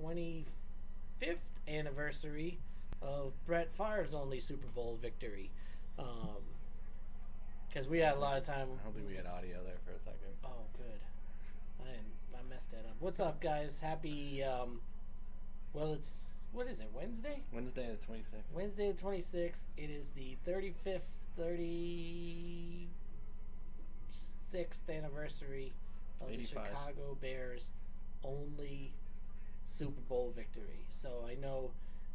25th anniversary of Brett Favre's only Super Bowl victory. Because we had a lot of time. I don't think we had audio there for a second. Oh, good. I messed that up. What's up, guys? Happy. Well, it's what is it? Wednesday. Wednesday the 26th. Wednesday the 26th. It is the 36th anniversary of 85. the Chicago Bears' only Super Bowl victory. So I know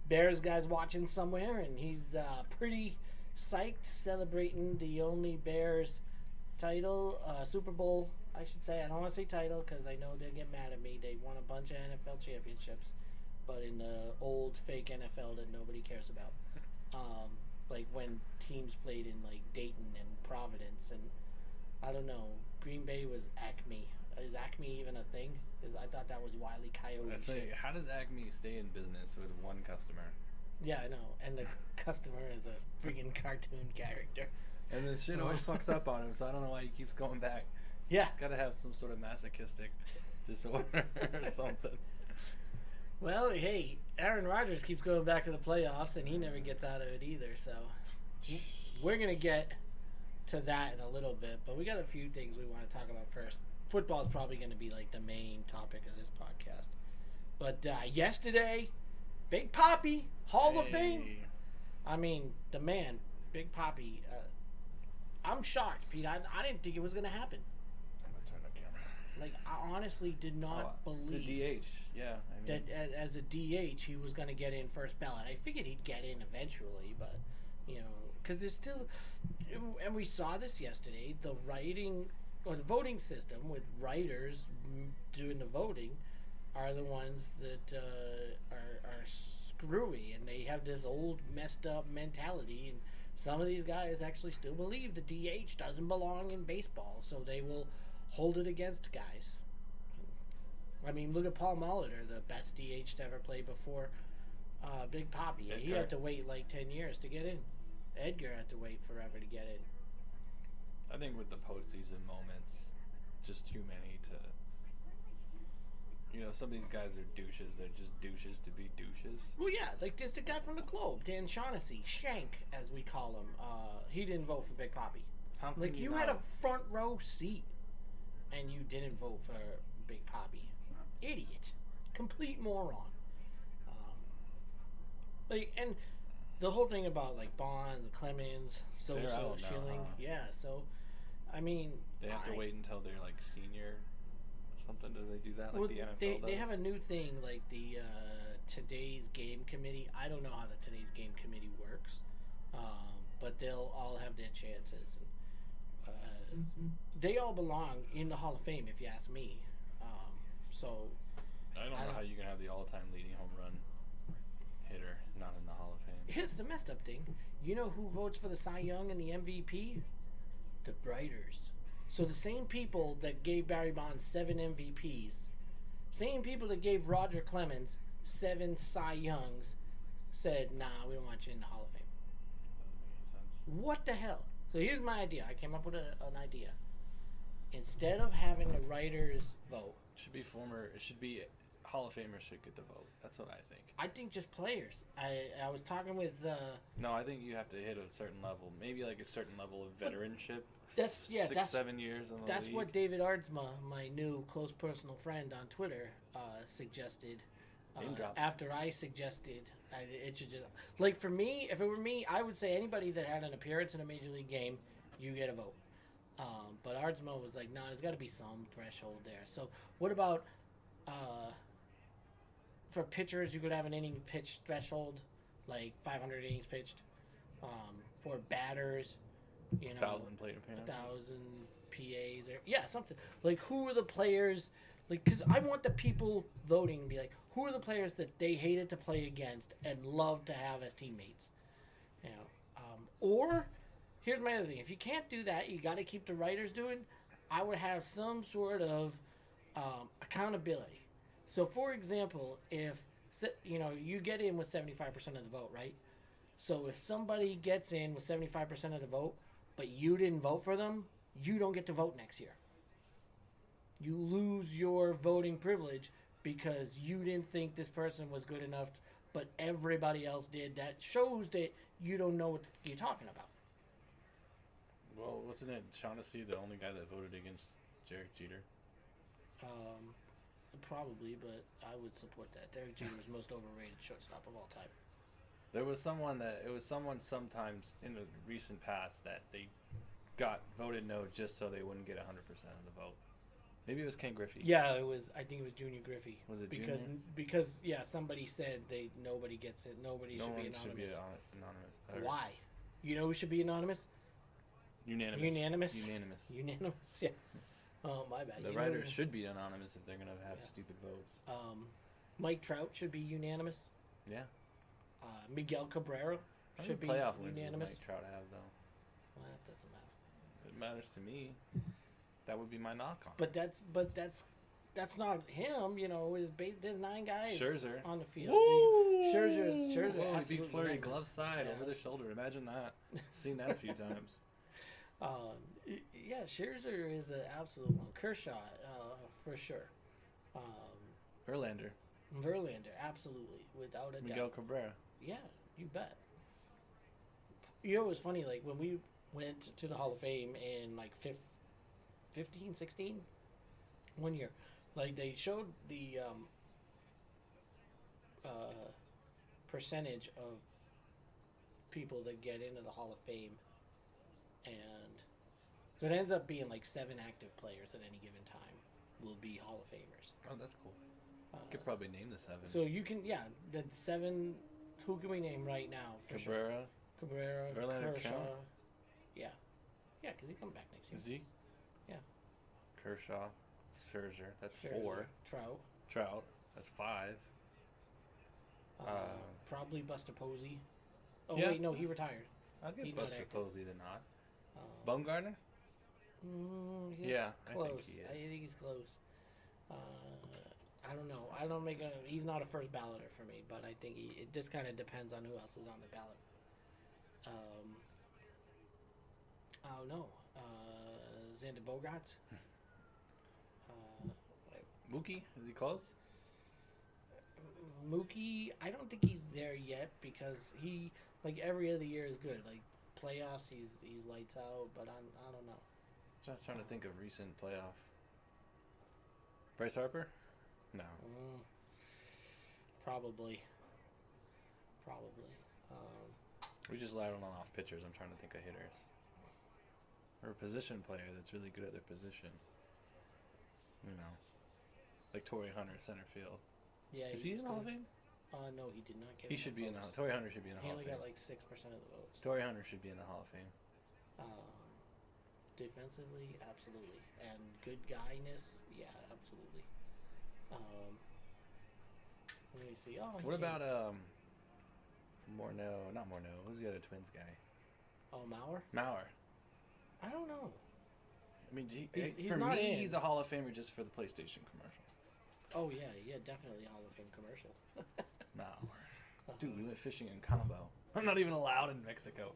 Bears guys watching somewhere, and he's pretty psyched, celebrating the only Bears title, Super Bowl, I should say. I don't want to say title because I know they'll get mad at me. They won a bunch of NFL championships, but in the old fake NFL that nobody cares about. Like when teams played in like Dayton and Providence, and I don't know, Green Bay was Acme. Is Acme even a thing? I thought that was Wile E. Coyote. I'd say, how does Acme stay in business with one customer? Yeah, I know. And the customer is a freaking cartoon character. And this shit always fucks up on him, so I don't know why he keeps going back. Yeah. He's got to have some sort of masochistic disorder or something. Well, hey, Aaron Rodgers keeps going back to the playoffs, and he never gets out of it either. So we're going to get to that in a little bit, but we got a few things we want to talk about first. Football is probably going to be like the main topic of this podcast. But yesterday, Big Papi, Hall of Fame. I mean, the man, Big Papi. I'm shocked, Pete. I didn't think it was going to happen. I'm going to turn the camera. Like, I honestly did not believe the DH, yeah. I mean, that as a DH, he was going to get in first ballot. I figured he'd get in eventually, but, you know, because there's still, and we saw this yesterday, the writing, or the voting system with writers doing the voting are the ones that are screwy, and they have this old messed up mentality, and some of these guys actually still believe the DH doesn't belong in baseball, so they will hold it against guys. I mean, look at Paul Molitor, the best DH to ever play before Big Papi. He had to wait like 10 years to get in. Edgar had to wait forever to get in. I think with the postseason moments, just too many to... You know, some of these guys are douches. They're just douches to be douches. Well, yeah, like there's the guy from the Globe, Dan Shaughnessy, Shank, as we call him. He didn't vote for Big Papi. Like, you had a front row seat, and you didn't vote for Big Papi. Idiot. Complete moron. Like, and the whole thing about, like, Bonds, Clemens, Sosa, Schilling. Yeah, so, I mean... They have to wait until they're, like, senior or something? Do they do that like the NFL does? They have a new thing, like the Today's Game Committee. I don't know how the Today's Game Committee works, but they'll all have their chances. They all belong in the Hall of Fame, if you ask me. So I don't know how you can have the all-time leading home run hitter not in the Hall of Fame. Here's the messed up thing. You know who votes for the Cy Young and the MVP? The Writers. So the same people that gave Barry Bonds 7 MVPs, same people that gave Roger Clemens 7 Cy Youngs, said, nah, we don't want you in the Hall of Fame. Doesn't make any sense. What the hell? So here's my idea. I came up with an idea. Instead of having the writers vote, It should be Hall of Famers should get the vote. That's what I think. I think just players. I was talking with... No, I think you have to hit a certain level. Maybe like a certain level of veteranship. That's 7 years in the That's league. what David Ardsma, my new close personal friend on Twitter, suggested. After I suggested, it should just... Like, for me, if it were me, I would say anybody that had an appearance in a Major League game, you get a vote. But Ardsma was like, nah, there's got to be some threshold there. So, what about... for pitchers, you could have an inning pitch threshold, like 500 innings pitched. For batters, you know, 1,000 plate appearances. 1,000 PAs, or something. Like, who are the players? Like, because I want the people voting to be like, who are the players that they hated to play against and love to have as teammates? You know, or here's my other thing: if you can't do that, you got to keep the writers doing. I would have some sort of accountability. So, for example, if you get in with 75% of the vote, right? So if somebody gets in with 75% of the vote, but you didn't vote for them, you don't get to vote next year. You lose your voting privilege because you didn't think this person was good enough, but everybody else did. That shows that you don't know what you're talking about. Well, wasn't it Shaughnessy the only guy that voted against Derek Jeter? Probably, but I would support that. Derek Jeter was most overrated shortstop of all time. There was someone sometimes in the recent past that they got voted no just so they wouldn't get 100% of the vote. Maybe it was Ken Griffey. Yeah, it was. I think it was Junior Griffey. Was it because Junior? because yeah, somebody said nobody gets it. Nobody No should one be anonymous. should be anonymous. Or Why? You know who should be anonymous? Unanimous. Unanimous? Unanimous. Unanimous. Yeah. Oh, my bad. The You know writers who- should be anonymous if they're gonna have Yeah. stupid votes. Mike Trout should be unanimous. Yeah. Miguel Cabrera How should be many playoff wins does unanimous. Mike Trout have though? Well, that doesn't matter. It matters to me. That would be my knock on. But that's not him. You know, there's 9 guys Scherzer. on the field. Woo! Scherzer Whoa, he beat absolutely Fleury unanimous. glove side Yeah. over the shoulder. Imagine that. Seen that a few times. Yeah, Scherzer is an absolute one. Kershaw, for sure. Verlander. Verlander, absolutely, without a Miguel doubt. Cabrera. Yeah, you bet. You know, it was funny, like, when we went to the Hall of Fame in, like, 15, 16? One year. Like, they showed the percentage of people that get into the Hall of Fame. And so it ends up being, like, 7 active players at any given time will be Hall of Famers. Oh, that's cool. Could probably name the 7. So you can, yeah, the 7. Who can we name right now? For Cabrera. sure. Cabrera, Verlander Kershaw. count? Yeah, yeah, because he come back next year. Is he? Yeah. Kershaw. Scherzer. That's Scherzer, 4. Trout. Trout. That's 5. Probably Buster Posey. Oh Yeah. wait, no, he retired. I'll give He's not Buster active. Posey the nod. Uh, Bumgarner? he's Yeah, I think close. he is. I think he's close. I don't know. I don't make a. He's not a first balloter for me, but I think it just kind of depends on who else is on the ballot. I don't know. Xander Bogaerts. Mookie? Is he close? Mookie, I don't think he's there yet because he, like, every other year is good. Like, playoffs, he's lights out, but I don't know. Just trying to think of recent playoff. Bryce Harper? No. Probably. We just lied on off pitchers. I'm trying to think of hitters. Or a position player that's really good at their position. You know. Like Torrey Hunter, center field. Yeah. Is he in the Hall of Fame? No, he did not get. He should be in the Torrey Hunter should be in the He Hall of only Fame. got like 6% of the votes. Torrey Hunter should be in the Hall of Fame. Defensively, absolutely, and good guyness, yeah, absolutely. Let me see. Oh, What about Morneau? Not Morneau. Who's the other Twins guy? Oh, Mauer? Mauer. I don't know. I mean, He's for not me, in. he's a Hall of Famer just for the PlayStation commercial. Oh yeah, definitely Hall of Fame commercial. Mauer. Dude, we went fishing in Cabo. I'm not even allowed in Mexico.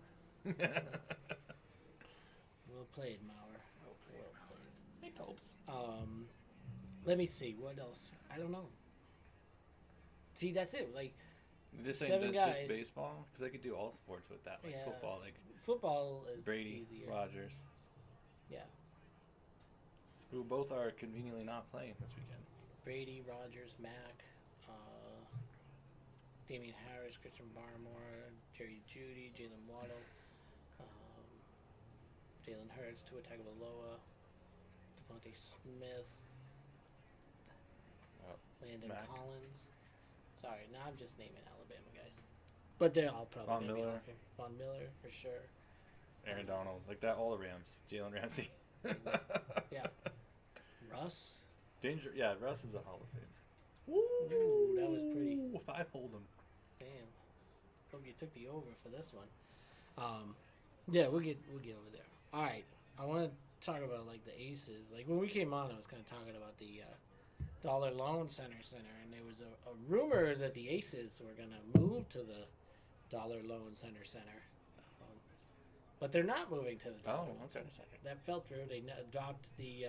Well played, Mauer. Well played. Hey, Topes. Let me see what else. I don't know. See, that's it. Like Just saying 7 that's just guys. baseball? Because I could do all sports with that. Like Yeah. football, like football is Brady, easier. Rogers, Yeah, who both are conveniently not playing this weekend. Brady, Rogers, Mack, Damian Harris, Christian Barmore, Jerry Judy, Jalen Waddle, Jalen Hurts, Tua Tagovailoa, Devontae Smith, Landon Mack. Collins. Sorry, now I'm just naming Alabama guys. But they're all probably Von gonna be Miller. off here. Von Miller for sure. Aaron Donald, like that, all the Rams. Jalen Ramsey. Yeah. Russ. Danger. Yeah, Russ is a Hall of Fame. Ooh, that was pretty. 5 Hold'em. Damn. Hope you took the over for this one. Yeah, we'll get over there. All right. I want to talk about like the aces. Like when we came on, I was kind of talking about the Dollar Loan Center, and there was a rumor that the aces were gonna move to the Dollar Loan Center. But they're not moving to the Dollar Loan okay. Center. That fell through. They dropped the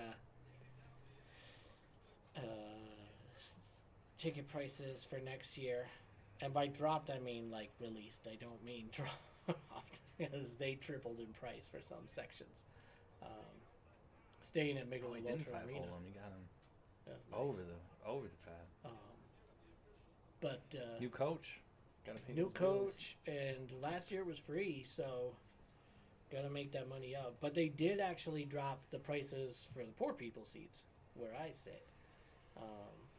ticket prices for next year, and by dropped I mean like released. I don't mean dropped because they tripled in price for some sections. Um, Staying at Oh, Michelob he didn't Ultra five hole Arena. him. He got him That's nice. over the pad. Um, but New coach. Got to pay new those bills. coach, and last year was free, so gotta make that money up. But they did actually drop the prices for the poor people seats where I sit.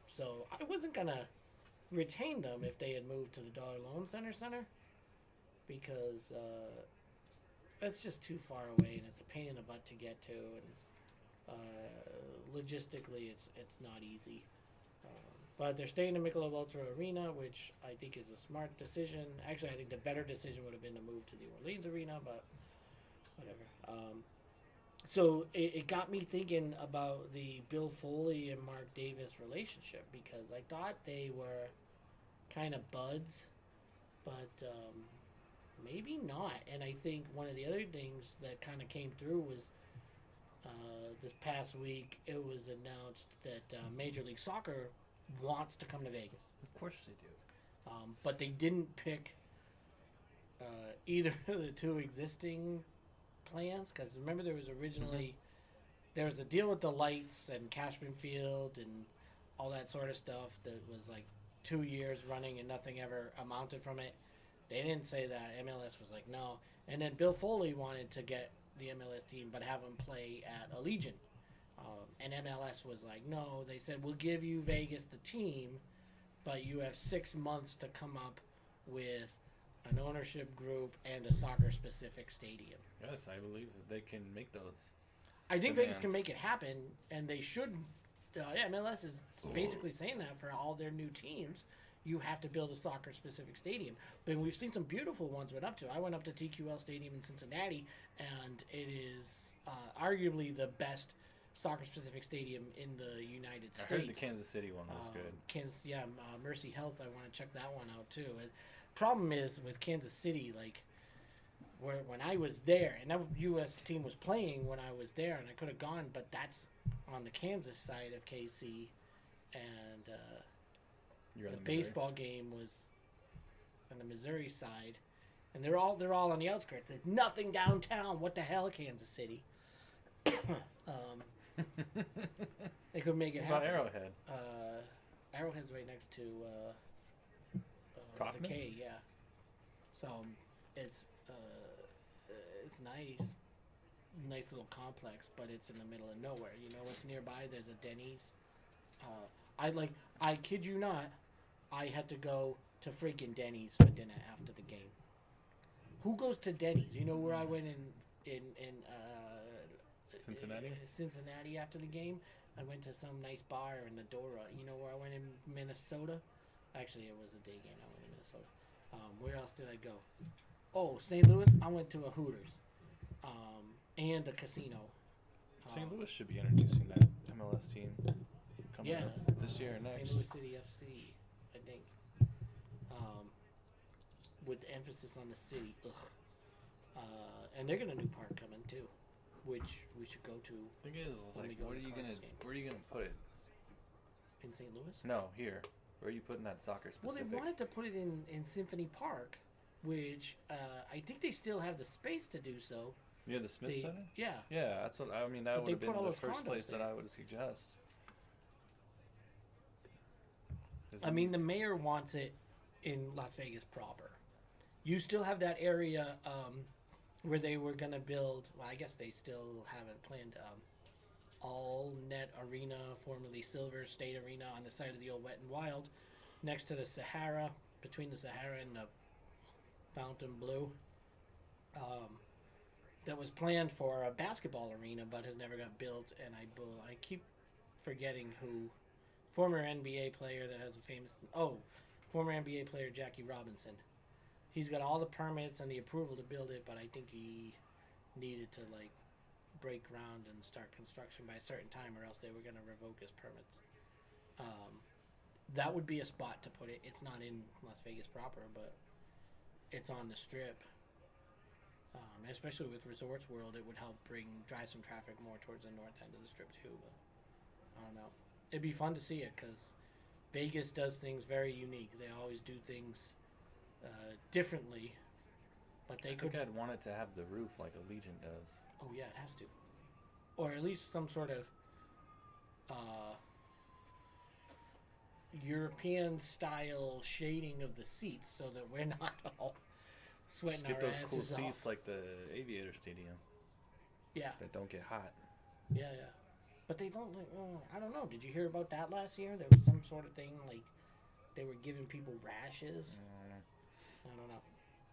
So I wasn't gonna retain them if they had moved to the Dollar Loan Center because that's just too far away and it's a pain in the butt to get to, and logistically it's not easy. But they're staying in Michelob Ultra Arena, which I think is a smart decision. Actually, I think the better decision would have been to move to the Orleans Arena, but whatever. So it got me thinking about the Bill Foley and Mark Davis relationship because I thought they were kind of buds, but maybe not. And I think one of the other things that kind of came through was this past week it was announced that Major League Soccer wants to come to Vegas. Of course they do. But they didn't pick either of the two existing plans because remember there was originally there was a deal with the lights and Cashman Field and all that sort of stuff that was like 2 years running and nothing ever amounted from it. They didn't say that. MLS was like no, and then Bill Foley wanted to get the MLS team but have them play at Allegiant, and MLS was like no. They said we'll give you Vegas the team, but you have 6 months to come up with an ownership group and a soccer-specific stadium. Yes, I believe that they can make those. I think Demands. Vegas can make it happen, and they should. MLS is basically saying that for all their new teams, you have to build a soccer-specific stadium. But we've seen some beautiful ones went up to. I went up to TQL Stadium in Cincinnati, and it is arguably the best soccer-specific stadium in the United States. I heard the Kansas City one was good. Mercy Health. I want to check that one out too. Problem is with Kansas City, like when I was there, and that U.S. team was playing when I was there, and I could have gone, but that's on the Kansas side of KC, and You're on the the Missouri? baseball game was on the Missouri side, and they're all on the outskirts. There's nothing downtown. What the hell, Kansas City? They could make it What about happen. Arrowhead? Arrowhead's right next to the Kaufman? K, yeah. So it's nice little complex, but it's in the middle of nowhere. You know what's nearby? There's a Denny's. I kid you not, I had to go to freaking Denny's for dinner after the game. Who goes to Denny's? You know where I went in Cincinnati? Cincinnati after the game? I went to some nice bar in Medora. You know where I went in Minnesota? Actually, it was a day game. I went to Minnesota. Where else did I go? Oh, St. Louis. I went to a Hooters, and a casino. St. Louis should be introducing that MLS team coming Yeah, up this year or next. St. Louis City FC, I think. With emphasis on the city. Ugh. And they're gonna new park coming too, which we should go to The thing is, When we like, go what to are you gonna, Cardinals game. where are you gonna put it? in St. Louis. No, here. Where are you putting that soccer Well, specific? they wanted to put it in Symphony Park, which I think they still have the space to do so. Near the Smith They- Center? Yeah. Yeah, that's what I mean. That But would they have been put all the those first condos place that there. I would suggest. I mean, the mayor wants it in Las Vegas proper. You still have that area where they were going to build, well, I guess they still have it planned, All Net Arena, formerly Silver State Arena, on the side of the old Wet and Wild, next to the Sahara, between the Sahara and the Fountain Blue. That was planned for a basketball arena, but has never got built. And I keep forgetting who. Former NBA player that has a famous. Former NBA player Jackie Robinson. He's got all the permits and the approval to build it, but I think he needed to break ground and start construction by a certain time, or else they were going to revoke his permits. That would be a spot to put it. It's not in Las Vegas proper, but it's on the Strip. Especially with Resorts World, it would help drive some traffic more towards the north end of the Strip too. But I don't know. It'd be fun to see it because Vegas does things very unique. They always do things differently, but they I could. think I'd want it to have the roof like Allegiant does. Oh yeah, it has to, or at least some sort of European style shading of the seats, so that we're not all sweating Just get our those cool asses seats off. like the Aviator Stadium Yeah, that don't get hot. yeah. But they don't. I don't know. Did you hear about that last year? There was some sort of thing like they were giving people rashes. I don't know,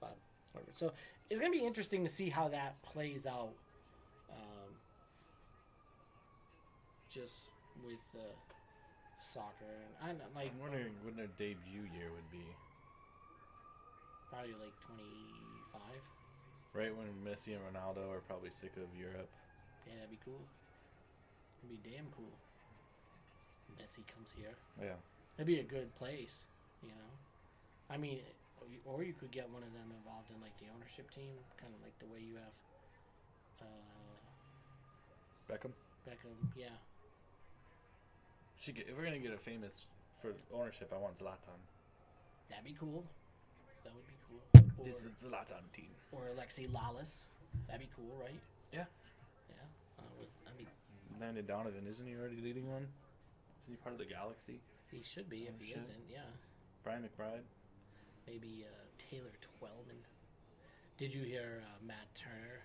but whatever. So it's gonna be interesting to see how that plays out. Just with soccer, and I'm wondering when their debut year would be. probably like 25. Right when Messi and Ronaldo are probably sick of Europe. Yeah, that'd be cool. It'd be damn cool. Messi comes here. Yeah. That'd be a good place, you know. I mean, or you could get one of them involved in like the ownership team, kind of like the way you have Beckham. Beckham. Yeah, If we're gonna get a famous for ownership, I want Zlatan. that'd be cool. That would be cool. Or, This is Zlatan team. or Alexi Lawless. That'd be cool, right? Yeah. Yeah. I mean, Landon Donovan, isn't he already leading one? Isn't he part of the Galaxy? he should be. If he Shit. isn't, yeah. Brian McBride. Maybe Taylor Twellman. Did you hear Matt Turner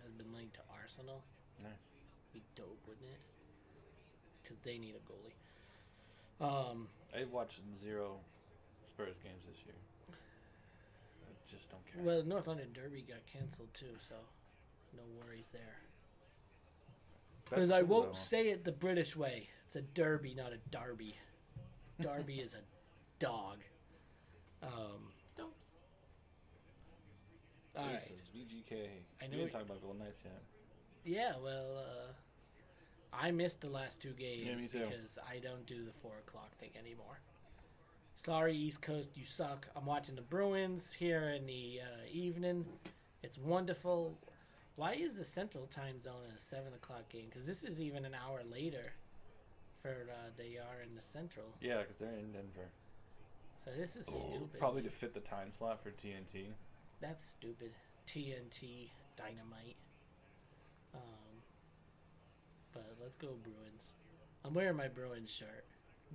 has been linked to Arsenal? Nice. Be dope, wouldn't it? Because they need a goalie. I watched 0 Spurs games this year. I just don't care. Well, North London Derby got canceled too, so no worries there. Because I cool, won't though. say it the British way. It's a derby, not a derby. Derby is a dog. Stumps. All right. This is VGK. I know We didn't it- talk about Golden Knights yet. Yeah, well, I missed the last 2 games Yeah, me too. because I don't do the 4 o'clock thing anymore. Sorry, East Coast, you suck. I'm watching the Bruins here in the evening. It's wonderful. Why is the Central Time Zone a 7 o'clock game? Because this is even an hour later for they are in the Central. Yeah, because they're in Denver. So this is stupid. Probably to fit the time slot for TNT. That's stupid. TNT, Dynamite. But let's go Bruins. I'm wearing my Bruins shirt.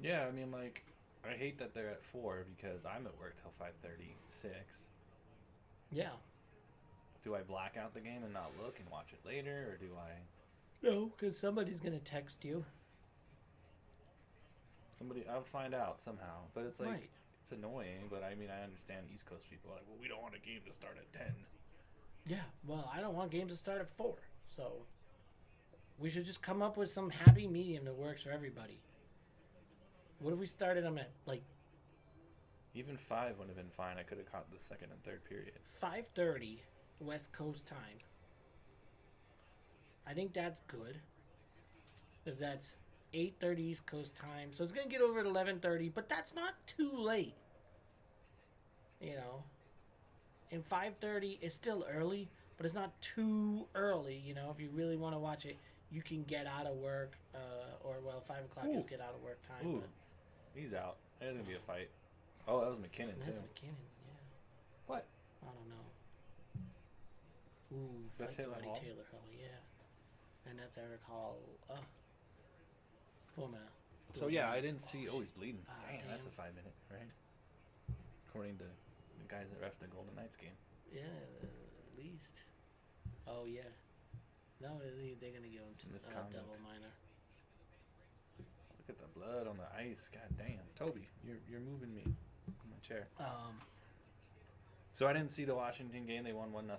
Yeah, I mean, like, I hate that they're at 4 because I'm at work till 5:36. Yeah. Do I black out the game and not look and watch it later, or do I? No, because somebody's going to text you. I'll find out somehow. But it's like, Right. it's annoying, but I mean, I understand East Coast people are like, well, we don't want a game to start at 10. Yeah, well, I don't want games to start at 4. So we should just come up with some happy medium that works for everybody. What if we started them at like Even 5 would have been fine. I could have caught the second and third period. 5:30 West Coast time? I think that's good. Because that's 8:30 East Coast time. So it's going to get over at 11:30, but that's not too late. You know. And 5:30 is still early, but it's not too early. You know, if you really want to watch it, you can get out of work, or 5 o'clock is Ooh. get out of work time. Ooh, But he's out. There's going to be a fight. Oh, that was McKinnon, that's too. McKinnon, yeah. What? I don't know. Ooh, that fight Taylor somebody, Hall? Taylor Hall, yeah. And that's Eric Hall. Former. So, yeah, I didn't see... Oh, he's bleeding. Ah, Damn, that's a damn. 5-minute, right? According to the guys that ref the Golden Knights game. Yeah, at least. Oh, yeah. No, they're going to give him Misconduct. double minor. Look at the blood on the ice. God damn. Toby, you're moving me in my chair. So I didn't see the Washington game. They won 1-0.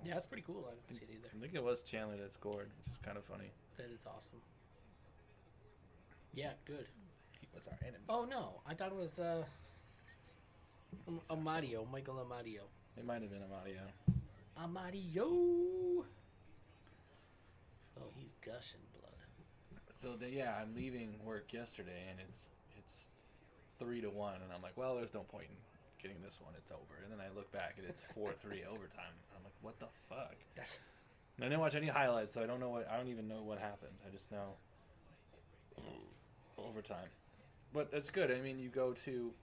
Yeah, that's pretty cool. I didn't see it either. I think it was Chandler that scored, which is kind of funny. That is awesome. Yeah, good. He was our enemy. Oh, no. I thought it was Amadio. Michael Amadio. It might have been Amadio. Amadio! Oh, he's gushing blood. So yeah, I'm leaving work yesterday, and it's 3-1, and I'm like, well, there's no point in getting this one. It's over. And then I look back, and it's 4-3 overtime. I'm like, what the fuck? That's And I didn't watch any highlights, so I don't even know what happened. I just know overtime. But that's good. I mean, you go to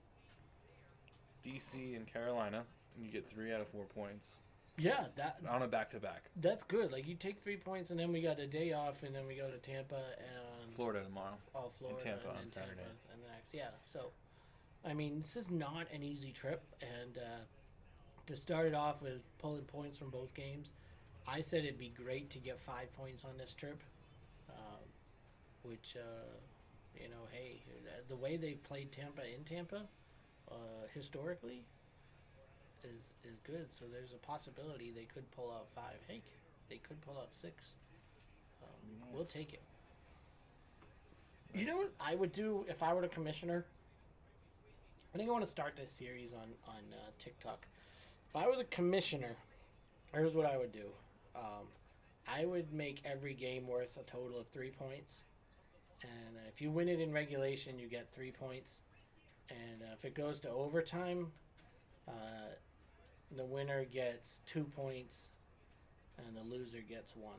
DC and Carolina, and you get 3 out of 4 points Yeah, that on a back-to-back. that's good. Like you take 3 points, and then we got a day off, and then we go to Tampa and Florida tomorrow. Oh, Florida Tampa and on then Saturday. Tampa and the next. Yeah, so I mean, this is not an easy trip, and to start it off with pulling points from both games, I said it'd be great to get 5 points on this trip, which hey, the way they played Tampa in Tampa, historically, is good. So there's a possibility they could pull out 5. Hey, they could pull out 6. We'll take it. You know what I would do if I were the commissioner? I think I want to start this series on TikTok. If I were the commissioner, here's what I would do. I would make every game worth a total of 3 points. And if you win it in regulation, you get 3 points. And if it goes to overtime, the winner gets 2 points, and the loser gets 1.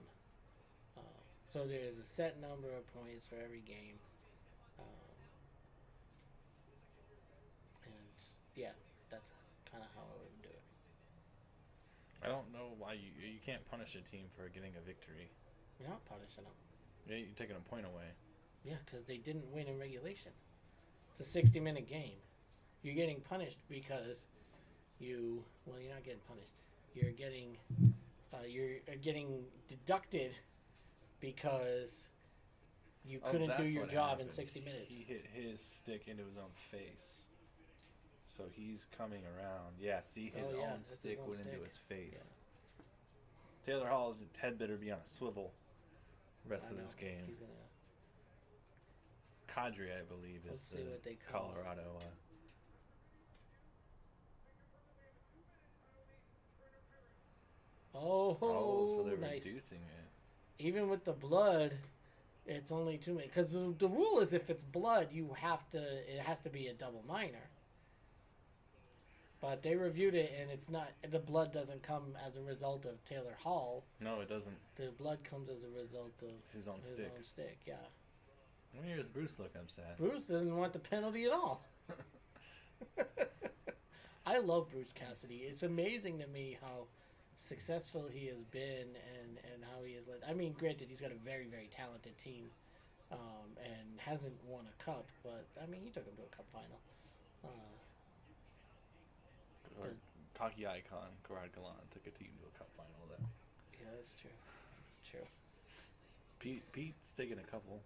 So there's a set number of points for every game. And yeah, that's kind of how I would do it. I don't know why you can't punish a team for getting a victory. You're not punishing them. Yeah, you're taking a point away. Yeah, because they didn't win in regulation. It's a 60-minute game. You're getting punished because you're not getting punished. You're getting deducted because you couldn't do that's your what job happened. in 60 minutes. He hit his stick into his own face. So he's coming around. Yeah, see, his own that's his stick own went stick. into his face. Yeah. Taylor Hall's head better be on a swivel rest of this game. He's gonna. Kadri, I believe, Let's is see the what they call it. Colorado. So they're nice. reducing it. Even with the blood, it's only 2 minutes. Because the rule is if it's blood, it has to be a double minor. But they reviewed it, and it's not. The blood doesn't come as a result of Taylor Hall. No, it doesn't. The blood comes as a result of His own stick. Yeah. When does Bruce look upset? Bruce doesn't want the penalty at all. I love Bruce Cassidy. It's amazing to me how successful he has been and how he has led. I mean, granted, he's got a very, very talented team and hasn't won a cup, but, I mean, he took him to a cup final. Hockey icon Gerard Gallant took a team to a cup final, though. Yeah, that's true. That's true. Pete's taken a couple.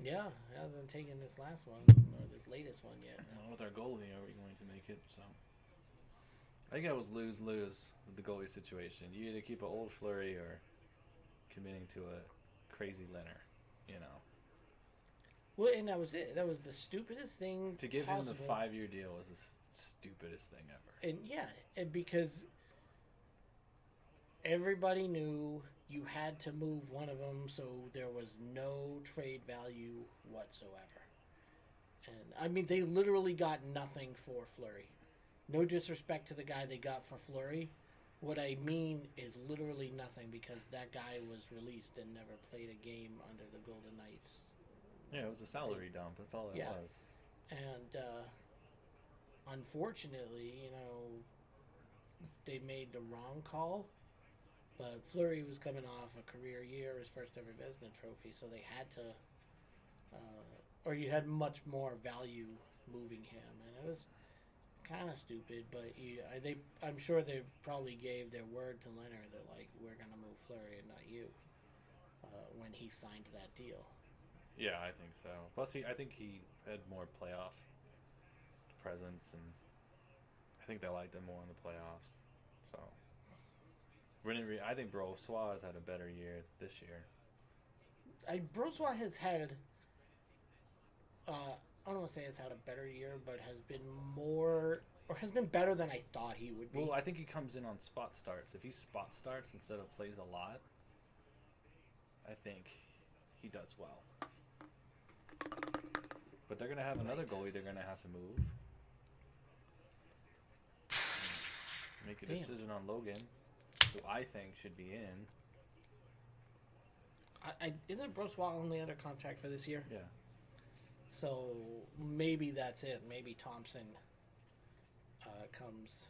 Yeah, he hasn't taken this last one or this latest one yet. Well, with our goalie, are we going to make it? So I think that was lose-lose with the goalie situation. You either keep an old Fleury or committing to a crazy Leonard, you know. Well, and that was it. That was the stupidest thing To give possible. him the 5-year deal was the stupidest thing ever. And yeah, and because everybody knew you had to move one of them, so there was no trade value whatsoever. And I mean, they literally got nothing for Fleury. No disrespect to the guy they got for Fleury. What I mean is literally nothing because that guy was released and never played a game under the Golden Knights. Yeah, it was a salary dump. That's all it was. And unfortunately, they made the wrong call. But Fleury was coming off a career year, his first ever Vezina trophy, so they had to, or you had much more value moving him, and it was kind of stupid. But I'm sure they probably gave their word to Leonard that we're gonna move Fleury and not you when he signed that deal. Yeah, I think so. Plus, I think he had more playoff presence, and I think they liked him more in the playoffs. So. I think Brossoit has had a better year this year. Brossoit has had, I don't want to say has had a better year, but has been better than I thought he would be. Well, I think he comes in on spot starts. If he spot starts instead of plays a lot, I think he does well. But they're going to have another goalie they're going to have to move. Make a decision on Logan, who I think should be in. Isn't Brossoit only under contract for this year? Yeah. So maybe that's it. Maybe Thompson comes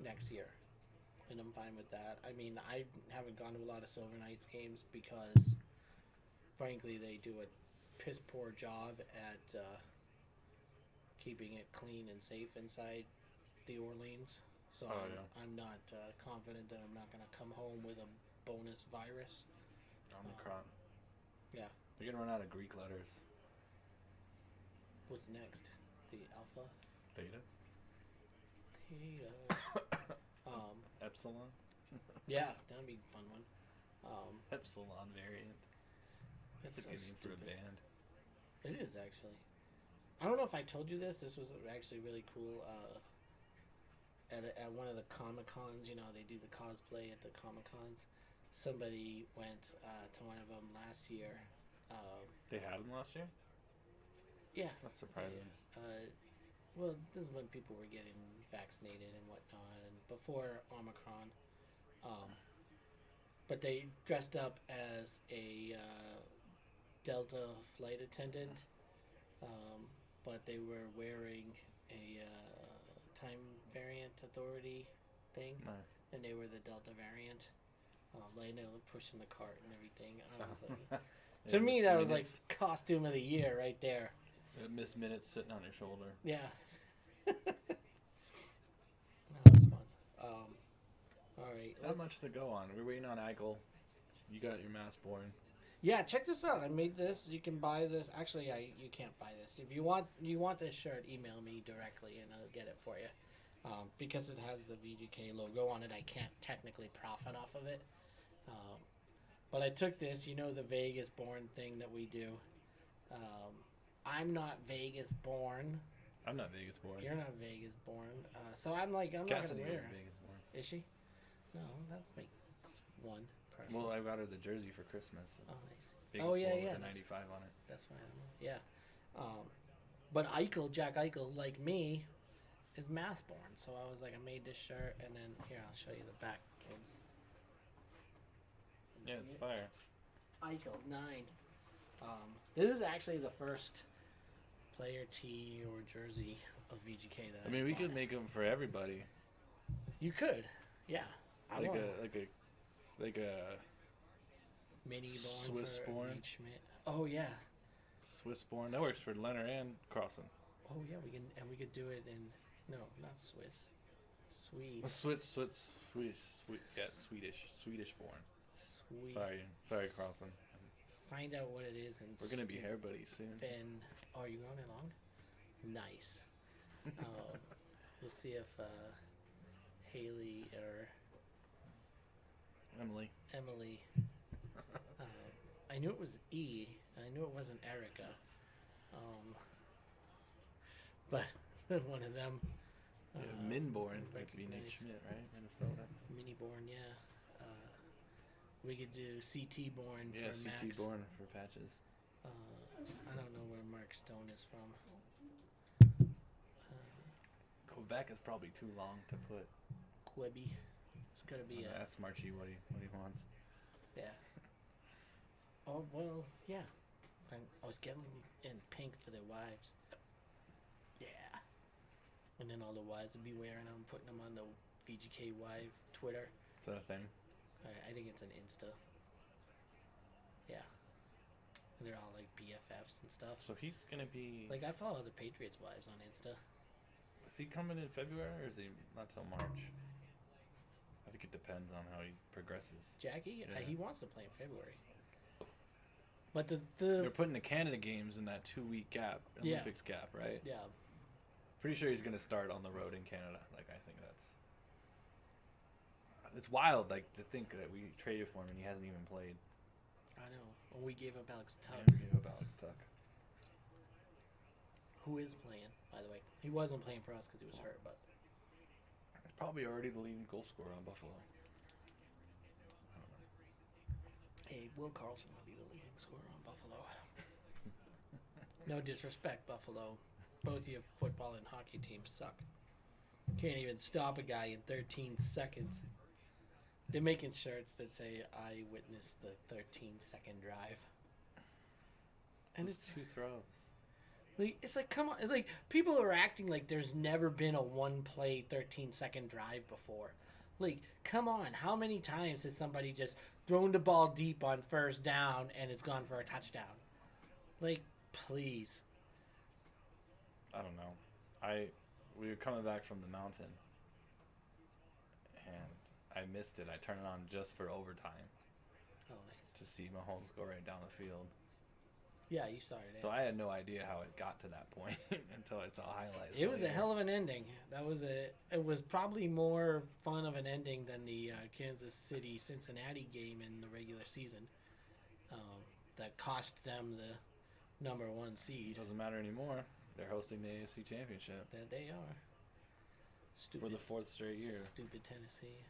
next year, and I'm fine with that. I mean, I haven't gone to a lot of Silver Knights games because, frankly, they do a piss poor job at keeping it clean and safe inside the Orleans. So Oh, yeah. I'm not confident that I'm not going to come home with a bonus virus. Omicron. Yeah. You're gonna run out of Greek letters. What's next? The Alpha? Theta. Theta. Epsilon. Yeah, that'd be a fun one. Epsilon variant. It's That's so a good name for a stupid. band. It is actually. I don't know if I told you this. This was actually really cool. At one of the Comic Cons, you know, they do the cosplay at the Comic Cons. Somebody went to one of them last year. They had them last year? Yeah. That's surprising. Well, this is when people were getting vaccinated and whatnot, and before Omicron. But they dressed up as a Delta flight attendant, but they were wearing a time variant authority thing, Nice. and they were the Delta variant. Like they were pushing the cart and everything. I was like, Yeah, to me, Miss that was like Minutes. costume of the year right there. Miss Minutes sitting on your shoulder. Yeah. That was fun. All right. Not much to go on. We're waiting on Eichel. You got your mask born. Yeah, check this out. I made this. You can buy this. Actually, you can't buy this. If you want this shirt, email me directly and I'll get it for you. Because it has the VGK logo on it, I can't technically profit off of it. But I took this, you know, the Vegas born thing that we do. I'm not Vegas born. I'm not Vegas born. You're not Vegas born. So I'm like, I'm Cassidy not gonna is wear it. Vegas born. Is she? No, that makes one person. Well, I got her the jersey for Christmas. Oh, nice. Vegas Oh, yeah, born yeah. with the 95 on it. That's right. Yeah. But Eichel, Jack Eichel, like me, is mass born. So I was like, I made this shirt, and then here I'll show you the back, kids. Yeah, it's fire. Eichel 9. This is actually the first player tee or jersey of VGK that I mean, we bought. could make them for everybody. You could, yeah. I Like want a mini born Swiss for born? Reed Schmidt. Oh yeah. Swiss born. That works for Leonard and Carlson. Oh yeah. We could do it in not Swiss, Swede. Swedish born. Swede. Sorry, Carlson. Find out what it is and We're gonna be hair buddies soon. Finn. Oh, are you growing it long? Nice. We'll see if Haley or Emily. Emily. I knew it was E. And I knew it wasn't Erica. But one of them. Minborn. That could be Nate recognize- Schmidt, right? Minnesota. Mini born, yeah. We could do CT born Yeah, for CT Max. born for patches. I don't know where Mark Stone is from. Quebec is probably too long to put. Quibby. It's gonna be a Ask Marchie what he wants. yeah. Oh well, yeah. I was getting them in pink for their wives. Yeah. And then all the wives would be wearing them, putting them on the VGK wife Twitter. Is that a thing? I think it's an Insta. Yeah. And they're all like BFFs and stuff. So he's gonna be. Like I follow the Patriots wives on Insta. Is he coming in February or is he not till March? I think it depends on how he progresses. Jackie, Yeah. he wants to play in February. But They're the putting the Canada games in that 2-week gap, Yeah. Olympics gap, right? yeah, Pretty sure he's gonna start on the road in Canada. Like I think it's wild. Like to think that we traded for him and he hasn't even played. I know. When we gave up Alex Tuck, And we gave up Alex Tuck. who is playing, by the way. He wasn't playing for us because he was hurt, but He's probably already the leading goal scorer on Buffalo. I don't know. hey, Will Carlson will be the leading scorer on Buffalo. No disrespect, Buffalo. Both your football and hockey teams suck. Can't even stop a guy in 13 seconds. They're making shirts that say, I witnessed the 13-second drive. And It's it's 2 throws. Like, it's like, come on. Like, people are acting like there's never been a one-play, 13-second drive before. Like, come on. How many times has somebody just thrown the ball deep on first down and it's gone for a touchdown? Like, please. I don't know. We were coming back from the mountain, and I missed it. I turned it on just for overtime Oh, nice. to see Mahomes go right down the field. Yeah, you saw it. So I had no idea how it got to that point until I saw highlights. It was a later. hell of an ending. It was probably more fun of an ending than the Kansas City Cincinnati game in the regular season. That cost them the number 1 seed. It doesn't matter anymore. They're hosting the AFC Championship That they are. Stupid. for the 4th straight year. Stupid Tennessee.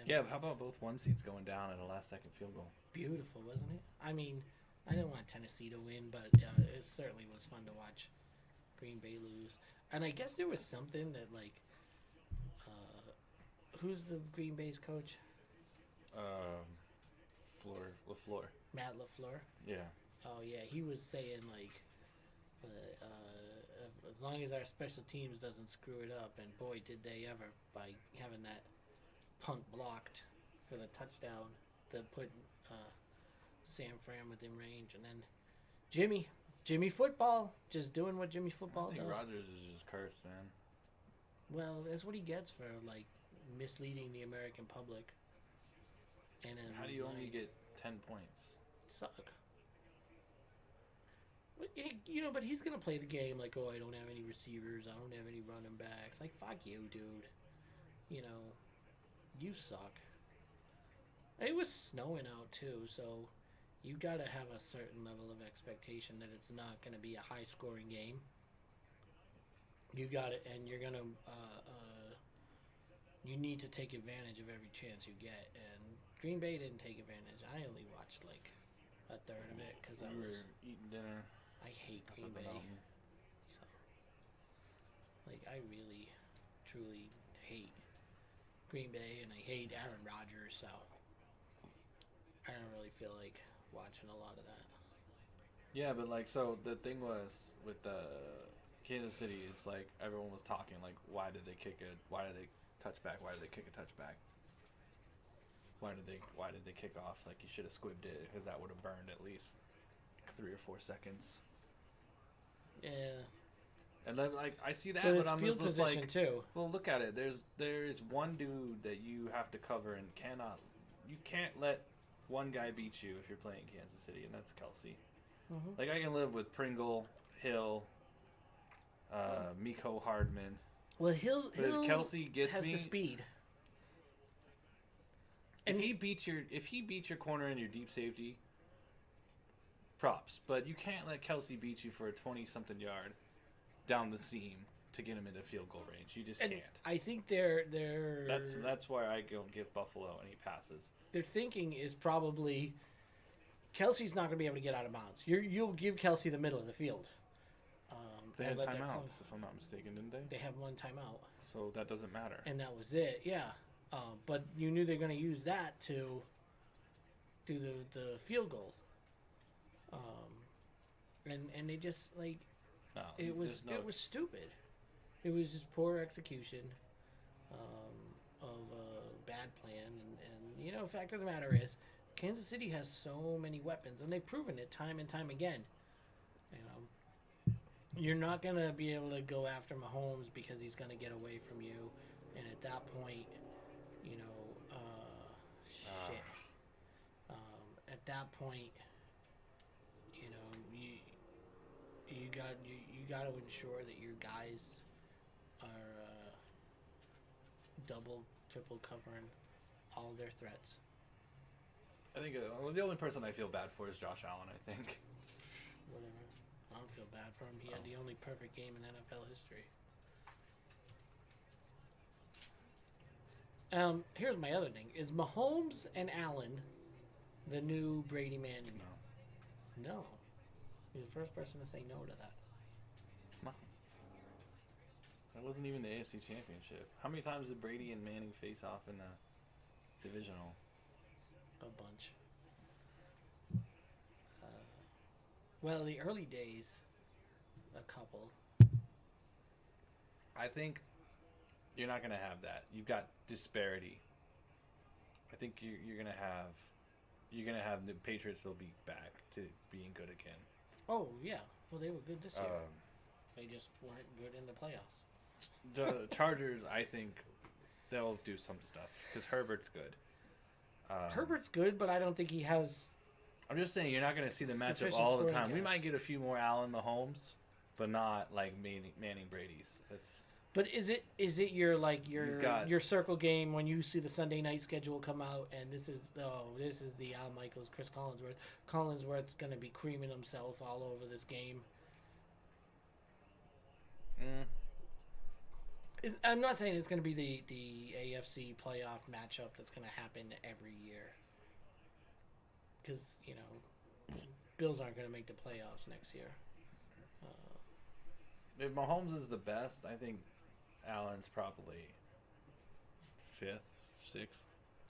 Yeah, but how about both 1 seeds going down at a last-second field goal? Beautiful, wasn't it? I mean, I didn't want Tennessee to win, but it certainly was fun to watch Green Bay lose. And I guess there was something that, like, who's the Green Bay's coach? LaFleur. Matt LaFleur. Yeah. Oh yeah, he was saying like, as long as our special teams doesn't screw it up, and boy did they ever by having that punt blocked for the touchdown that put Sam Fran within range, and then Jimmy football, just doing what Jimmy football I think does. Rodgers is just cursed, man. Well, that's what he gets for like misleading the American public. And then How do you only get 10 points? suck? But he's gonna play the game like, oh, I don't have any receivers, I don't have any running backs. Like, fuck you, dude. You suck. It was snowing out too, so you gotta have a certain level of expectation that it's not gonna be a high-scoring game. You got it, and you're gonna. You need to take advantage of every chance you get, and Green Bay didn't take advantage. I only watched like a third of it because We were eating dinner I hate up Green at the Bay. mountain. So, like, I really, truly hate Green Bay, and I hate Aaron Rodgers. So, I don't really feel like watching a lot of that. Yeah, but like, so the thing was with the Kansas City, it's like everyone was talking like, why did they kick touchback? Why did they kick a touchback? Why did they kick off? Like, you should have squibbed it because that would have burned at least 3 or 4 seconds. Yeah, And then like I see that, but but it's I'm field just position like, too. well, look at it. There's one dude that you have to cover and you can't let one guy beat you if you're playing Kansas City, and that's Kelsey. Mm-hmm. Like, I can live with Pringle, Hill, Miko Hardman. Well, Hill But if Kelsey gets has me, the speed. if he beats your corner and your deep safety, props. But you can't let Kelsey beat you for a 20-something yard down the seam to get him into field goal range. You just And can't. I think they're That's why I don't give Buffalo any passes. their thinking is probably Kelsey's not going to be able to get out of bounds. You'll give Kelsey the middle of the field. They and had let that come- timeouts, if I'm not mistaken, didn't they? They have one timeout, So that doesn't matter. and that was it. Yeah, but you knew they're going to use that to do the field goal. And they just like No, it was stupid. It was just poor execution of a bad plan, and fact of the matter is, Kansas City has so many weapons, and they've proven it time and time again. You're not gonna be able to go after Mahomes because he's gonna get away from you, and at that point, shit. At that point, you got to ensure that your guys are double, triple covering all their threats. I think the only person I feel bad for is Josh Allen, I think. Whatever. I don't feel bad for him. He had the only perfect game in NFL history. Here's my other thing. Is Mahomes and Allen the new Brady Manning? No. He's the first person to say no to that. It's not. That wasn't even the AFC Championship. How many times did Brady and Manning face off in the divisional? A bunch. Well, the early days, a couple. I think you're not going to have that. You've got disparity. I think you're going to have the Patriots will be back to being good again. Oh yeah, well they were good this year. They just weren't good in the playoffs. The Chargers, I think they'll do some stuff because Herbert's good. Herbert's good, but I don't think he has. I'm just saying you're not going to see the matchup Sufficient all the scoring time. We cast. might get a few more Allen Mahomes, but not like Manning Brady's. It's But is it your You've got- your circle game when you see the Sunday night schedule come out and this is the Al Michaels, Chris Collinsworth. Collinsworth's gonna be creaming himself all over this game. I'm not saying it's gonna be the AFC playoff matchup that's gonna happen every year. Because Bills aren't gonna make the playoffs next year. if Mahomes is the best, I think Allen's probably 5th, 6th.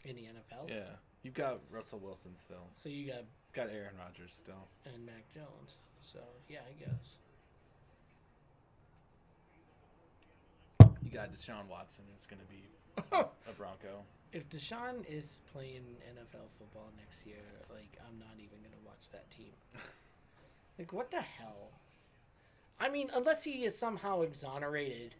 In the NFL. Yeah, you've got Russell Wilson still. So you Got Aaron Rodgers still. and Mac Jones. So yeah, I guess. You got Deshaun Watson, who's going to be a Bronco. If Deshaun is playing NFL football next year, I'm not even gonna watch that team. What the hell? I mean, unless he is somehow exonerated,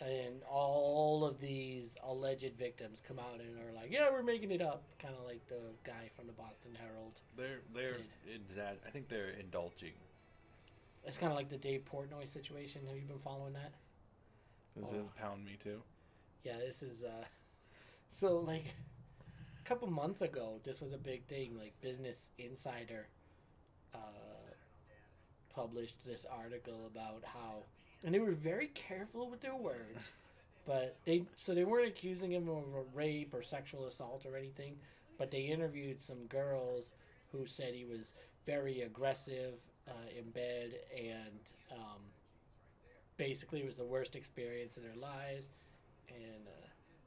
and all of these alleged victims come out and are like, "Yeah, we're making it up," kind of like the guy from the Boston Herald. I think they're indulging. It's kind of like the Dave Portnoy situation. Have you been following that? This is Pound Me Too. Yeah, this is so a couple months ago, this was a big thing. Business Insider published this article about how, and they were very careful with their words, but they weren't accusing him of a rape or sexual assault or anything, but they interviewed some girls who said he was very aggressive in bed and basically it was the worst experience of their lives. And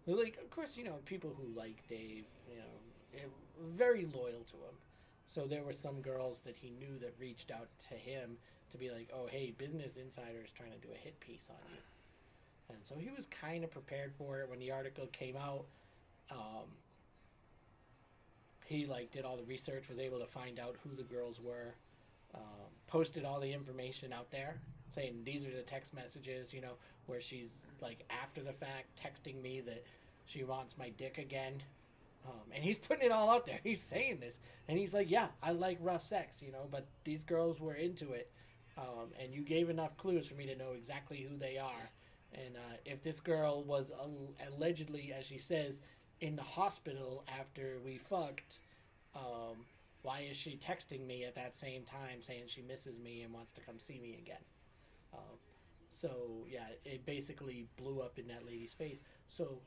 of course, people who like Dave, very loyal to him. So there were some girls that he knew that reached out to him to be like, "Oh, hey, Business Insider is trying to do a hit piece on you." And so he was kind of prepared for it when the article came out. He did all the research, was able to find out who the girls were, posted all the information out there, saying these are the text messages, where she's after the fact texting me that she wants my dick again. And he's putting it all out there. He's saying this. And he's like, "Yeah, I like rough sex, but these girls were into it. And you gave enough clues for me to know exactly who they are. And if this girl was allegedly, as she says, in the hospital after we fucked, why is she texting me at that same time saying she misses me and wants to come see me again?" So, yeah, it basically blew up in that lady's face. So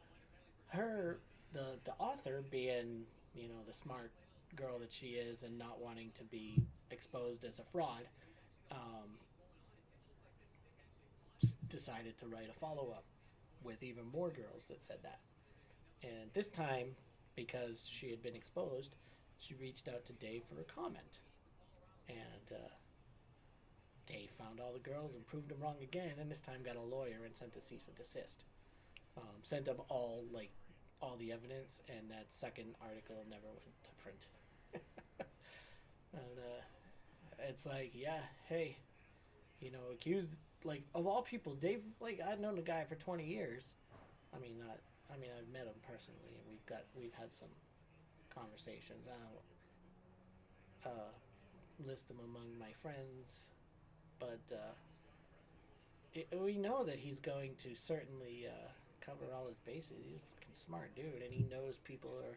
the author, being the smart girl that she is and not wanting to be exposed as a fraud, decided to write a follow-up with even more girls that said that. And this time, because she had been exposed, she reached out to Dave for a comment. And Dave found all the girls and proved them wrong again, and this time got a lawyer and sent a cease and desist. Sent them all the evidence, and that second article never went to print. And it's hey, accused, of all people, Dave, I've known the guy for 20 years. I've met him personally, and we've had some conversations. I don't list him among my friends, but we know that he's going to certainly cover all his bases. He's a fucking smart dude, and he knows people are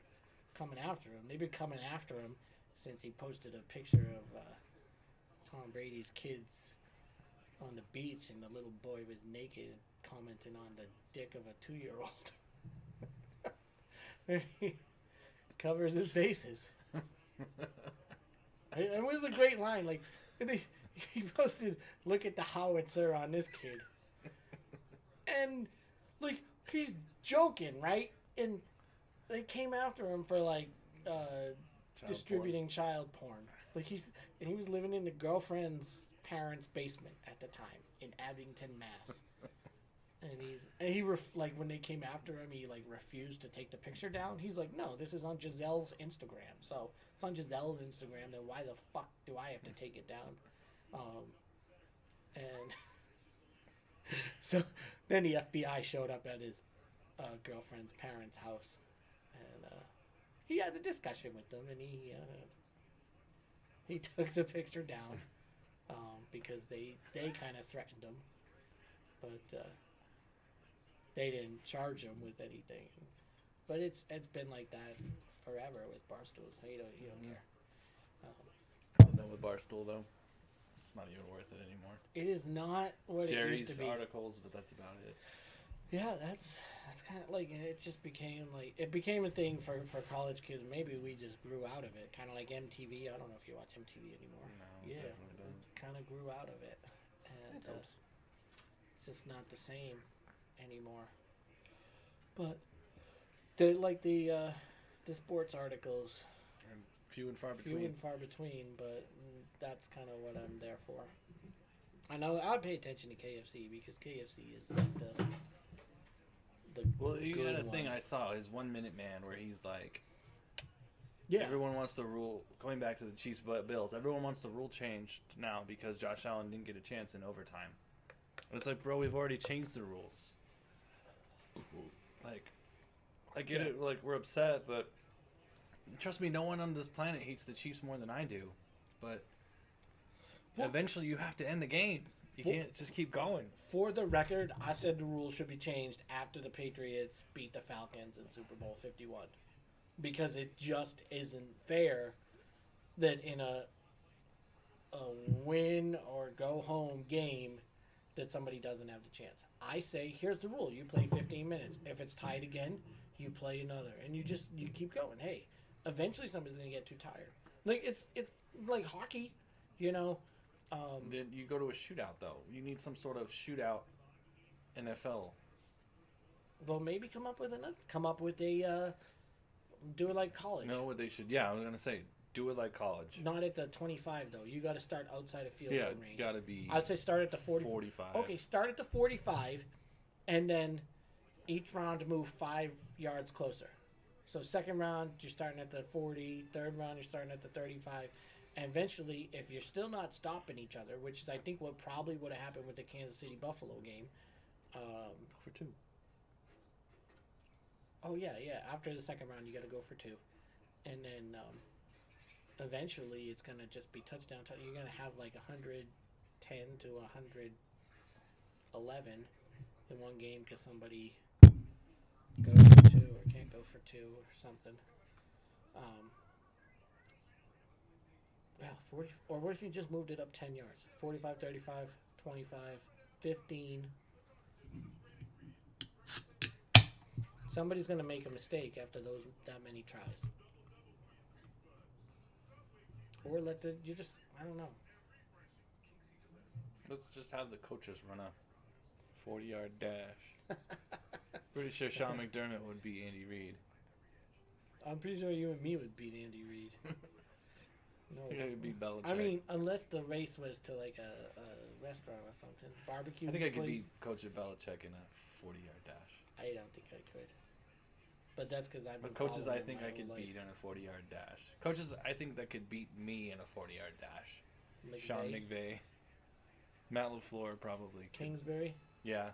coming after him. They've been coming after him since he posted a picture of Tom Brady's kids on the beach, and the little boy was naked, commenting on the dick of a 2-year-old. He covers his bases. And it was a great line. He posted, "Look at the howitzer on this kid." And, he's joking, right? And they came after him for, distributing child porn. He was living in the girlfriend's parents' basement at the time in Abington, Mass. And like when they came after him, he like refused to take the picture down. He's like, no, this is on Giselle's Instagram. So it's on Giselle's Instagram. Then why the fuck do I have to take it down? And so then the FBI showed up at his girlfriend's parents' house, and he had a discussion with them, and he took the picture down because they kind of threatened him, but they didn't charge him with anything. But it's been like that forever with Barstool. So you don't care. But then with Barstool though, it's not even worth it anymore. It is not what Jerry's it used to be. articles, but that's about it. Yeah, that's kind of like, it just became like, it became a thing for college kids. Maybe we just grew out of it, kind of like MTV. I don't know if you watch MTV anymore. No, Yeah, definitely don't. kind of grew out of it, and it's just not the same anymore. But the sports articles, And few and far few between. and far between. But that's kind of what I'm there for. I know I'd pay attention to KFC because KFC is like the Well, you good had a thing one. I saw, his 1 Minute Man, where he's like, Yeah. everyone wants the rule, going back to the Chiefs Bills, everyone wants the rule changed now because Josh Allen didn't get a chance in overtime. And it's like, bro, we've already changed the rules. Like, I get it, like, we're upset, but trust me, no one on this planet hates the Chiefs more than I do. But eventually you have to end the game. You can't just keep going. For the record, I said the rules should be changed after the Patriots beat the Falcons in Super Bowl 51. Because it just isn't fair that in a win or go home game that somebody doesn't have the chance. I say, here's the rule. You play 15 minutes. If it's tied again, you play another. And you keep going. Hey, eventually somebody's going to get too tired. Like it's like hockey, you know. Then you go to a shootout, though. You need some sort of shootout NFL. Well, maybe come up with a do it like college. No, what they should. Yeah, I was gonna say, do it like college. Not at the 25 though. You got to start outside of field Yeah, goal you range. gotta be. I'd say start at the 45. Okay, start at the 45, and then each round move 5 yards closer. So second round you're starting at the 40. Third round you're starting at the 35. And eventually, if you're still not stopping each other, which is I think what probably would have happened with the Kansas City Buffalo game. For 2. Oh yeah. After the second round, you got to go for 2, and then eventually it's gonna just be touchdown. You're gonna have like 110 to 111 in one game because somebody goes for 2 or can't go for 2 or something. Yeah, 40. Or what if you just moved it up 10 yards? 45, 35, 25, 15. Somebody's going to make a mistake after that many tries. Or I don't know. Let's just have the coaches run a 40-yard dash. Pretty sure Sean McDermott would beat Andy Reid. I'm pretty sure you and me would beat Andy Reid. No. I think I could beat Belichick. I mean, unless the race was to like a restaurant or something. Barbecue I think I could place. beat Coach Belichick in a 40-yard dash. I don't think I could. But that's because I've been But coaches I following think my I could whole beat in a 40-yard dash. Coaches I think that could beat me in a 40-yard dash. life. Sean McVay. Matt LaFleur probably could. Kingsbury. Yeah.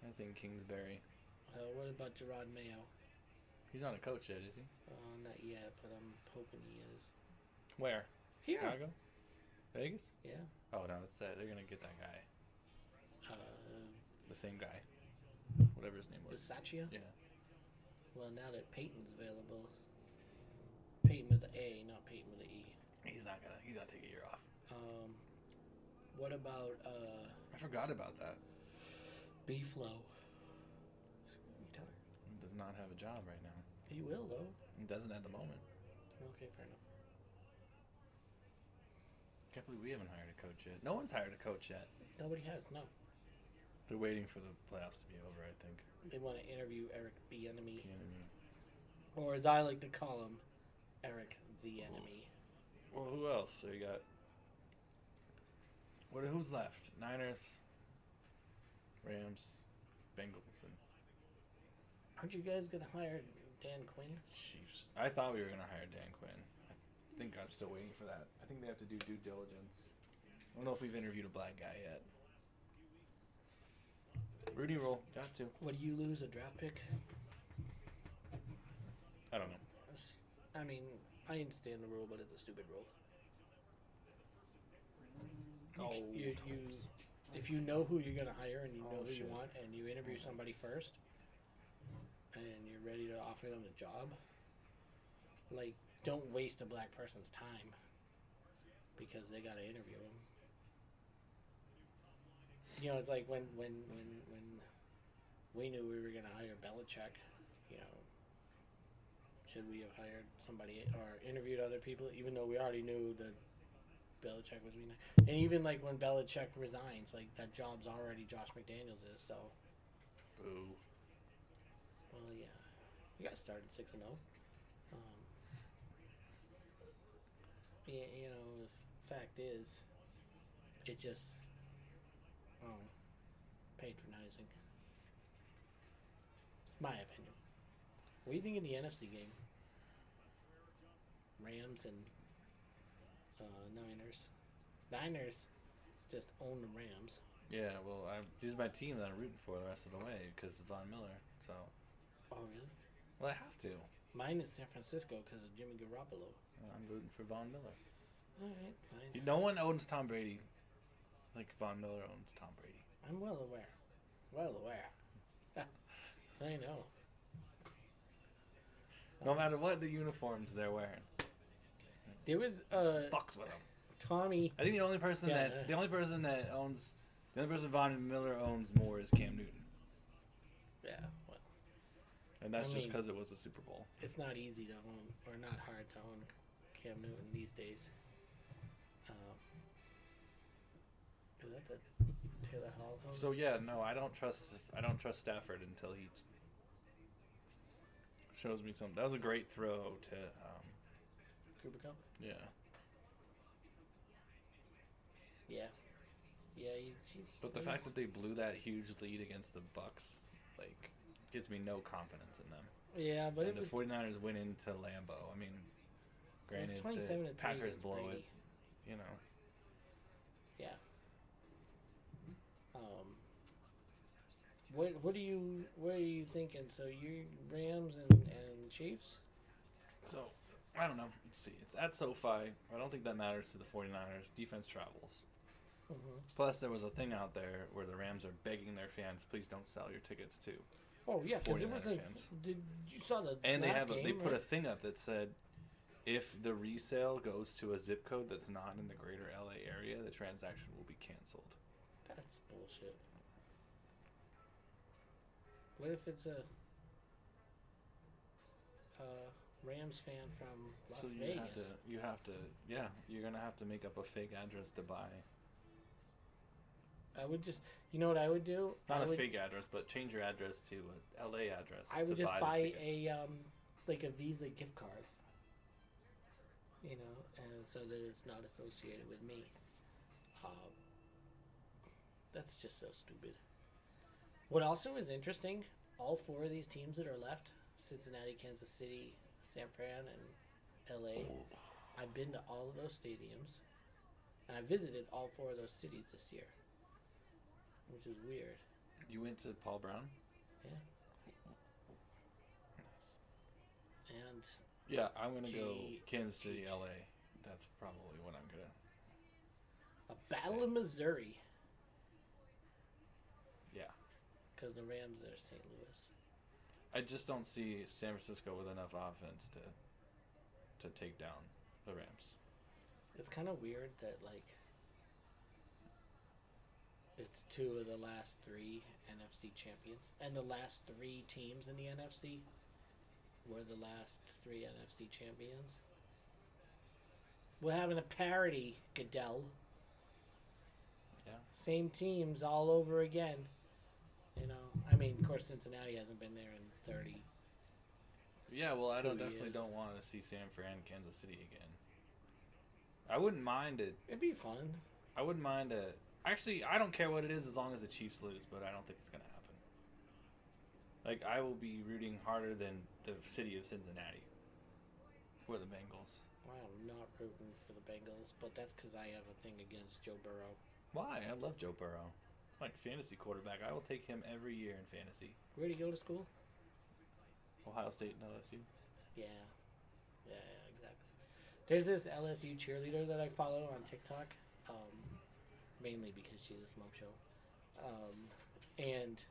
I think Kingsbury. What about Gerard Mayo? He's not a coach yet, is he? Not yet, but I'm hoping he is. Where? Here. Chicago? Vegas? Yeah. Oh, no, it's set. They're going to get that guy. The same guy. Whatever his name was. Bisaccia? Yeah. Well, now that Peyton's available. Peyton with the A, not Peyton with the E. He's not going to. He's going to take a year off. What about I forgot about that. B-Flow? He does not have a job right now. He will, though. He doesn't at the moment. Okay, fair enough. Can't believe we haven't hired a coach yet. No one's hired a coach yet. Nobody has, no. They're waiting for the playoffs to be over, I think. They want to interview Eric Bieniemy, Enemy. or as I like to call him, Eric the Enemy. Well, who else? So you got Who's left? Niners, Rams, Bengals, and Aren't you guys gonna hire Dan Quinn? Chiefs. I thought we were gonna hire Dan Quinn. I think I'm still waiting for that. I think they have to do due diligence. I don't know if we've interviewed a black guy yet. Rudy Roll, got to. Would you lose a draft pick? I don't know. I mean, I understand the rule, but it's a stupid rule. If you know who you're gonna hire and you know who you want, and you interview somebody first, and you're ready to offer them the job, like, don't waste a black person's time because they gotta interview him. You know, it's like when we knew we were gonna hire Belichick, you know, should we have hired somebody or interviewed other people, even though we already knew that Belichick was being, and even like when Belichick resigns, like that job's already Josh McDaniels is, so. Boo. Well, yeah, you guys started 6-0. Yeah, you know, the fact is, it just patronizing. My opinion. What do you think of the NFC game? Rams and Niners. Niners just own the Rams. Yeah, well, this is my team that I'm rooting for the rest of the way because of Von Miller. So. Oh, really? Well, I have to. Mine is San Francisco because of Jimmy Garoppolo. I'm rooting for Von Miller. All right, fine. No one owns Tom Brady like Von Miller owns Tom Brady. I'm well aware. Well aware. I know. No matter what the uniforms they're wearing. There was Fucks with them. Tommy. I think the only person that Von Miller owns more is Cam Newton. Yeah, well. And that's just because it was a Super Bowl. It's not easy to own, or not hard to own Cam Newton these days. Is that the Taylor Hall house? So yeah, no, I don't trust Stafford until he shows me something. That was a great throw to Cooper Cup? Yeah. Yeah. Yeah, But the fact that they blew that huge lead against the Bucks, like, gives me no confidence in them. Yeah, but and the 49ers went into Lambeau. I mean, granted, the Packers blow Brady. it, you know. Yeah. What are you thinking? So you Rams and Chiefs? So I don't know. Let's see. It's at SoFi. I don't think that matters to the 49ers. Defense travels. Mm-hmm. Plus, there was a thing out there where the Rams are begging their fans, please don't sell your tickets to. Oh yeah, because it 49er wasn't. fans. Did you saw the And last game, they put right? a thing up that said, if the resale goes to a zip code that's not in the greater LA area, the transaction will be canceled. That's bullshit. What if it's a Rams fan from Las Vegas? You're gonna have to make up a fake address to buy. I would just, you know what I would do? Not a fake address, but change your address to a LA address. I would to just buy buy the tickets. a like a Visa gift card. You know, and so that it's not associated with me. That's just so stupid. What also is interesting, all four of these teams that are left, Cincinnati, Kansas City, San Fran, and LA, I've been to all of those stadiums, and I visited all four of those cities this year, which is weird. You went to Paul Brown? Yeah. And yeah, I'm gonna go Kansas City, LA. That's probably what I'm gonna. A Battle of Missouri. Yeah. Because the Rams are St. Louis. I just don't see San Francisco with enough offense to take down the Rams. It's kind of weird that, like, it's two of the last three NFC champions. And the last three teams in the NFC were the last three NFC champions. We're having a parody, Goodell. Yeah. Same teams all over again. You know, I mean, of course, Cincinnati hasn't been there in 30. Yeah, well, I 2 definitely years. don't want to see San Fran, Kansas City again. I wouldn't mind it. It'd be fun. I wouldn't mind a. Actually, I don't care what it is as long as the Chiefs lose, but I don't think it's gonna happen. Like I will be rooting harder than the city of Cincinnati for the Bengals. I'm not rooting for the Bengals, but that's because I have a thing against Joe Burrow. Why? I love Joe Burrow. He's my fantasy quarterback. I will take him every year in fantasy. Where did he go to school? Ohio State and LSU. Yeah, exactly. There's this LSU cheerleader that I follow on TikTok, mainly because she's a smoke show, and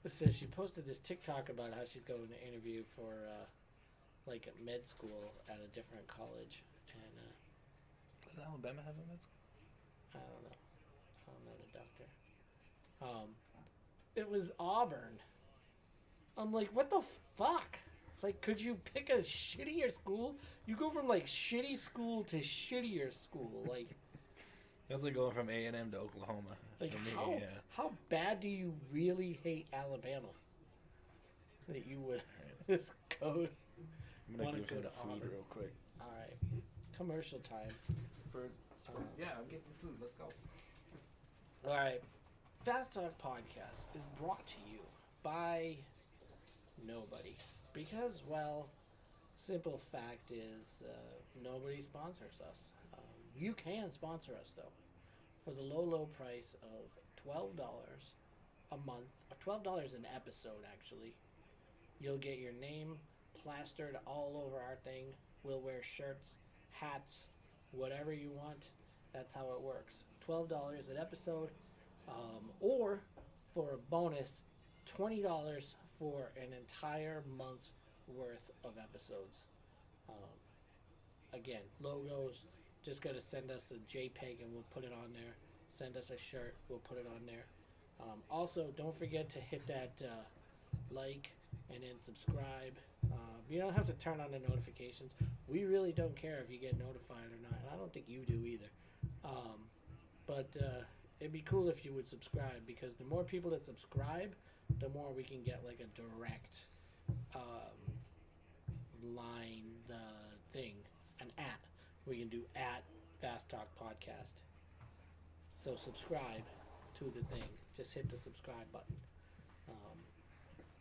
it says she posted this TikTok about how she's going to interview for like a med school at a different college, and Does Alabama have a med school? I don't know. I'm not a doctor. It was Auburn. I'm like, what the fuck? Like, could you pick a shittier school? You go from like shitty school to shittier school. Like, That's like going from A&M to Oklahoma. like For me, how yeah. how bad do you really hate Alabama that you would just go? I'm gonna Wanna give go him to food Auburn. real quick. All right, commercial time. Yeah, I'm getting food. Let's go. All right, Fast Talk Podcast is brought to you by nobody because, well, simple fact is nobody sponsors us. You can sponsor us though, for the low price of $12 a month, or $12 an episode actually. You'll get your name plastered all over our thing. We'll wear shirts, hats, whatever you want. That's how it works. $12 an episode, or for a bonus, $20 for an entire month's worth of episodes. Again, logos. Just gotta send us a JPEG and we'll put it on there. Send us a shirt, we'll put it on there. Also, don't forget to hit that like and then subscribe. You don't have to turn on the notifications. We really don't care if you get notified or not. And I don't think you do either. But it'd be cool if you would subscribe, because the more people that subscribe, the more we can get like a direct line, thing, an at. We can do at Fast Talk Podcast. So subscribe to the thing. Just hit the subscribe button.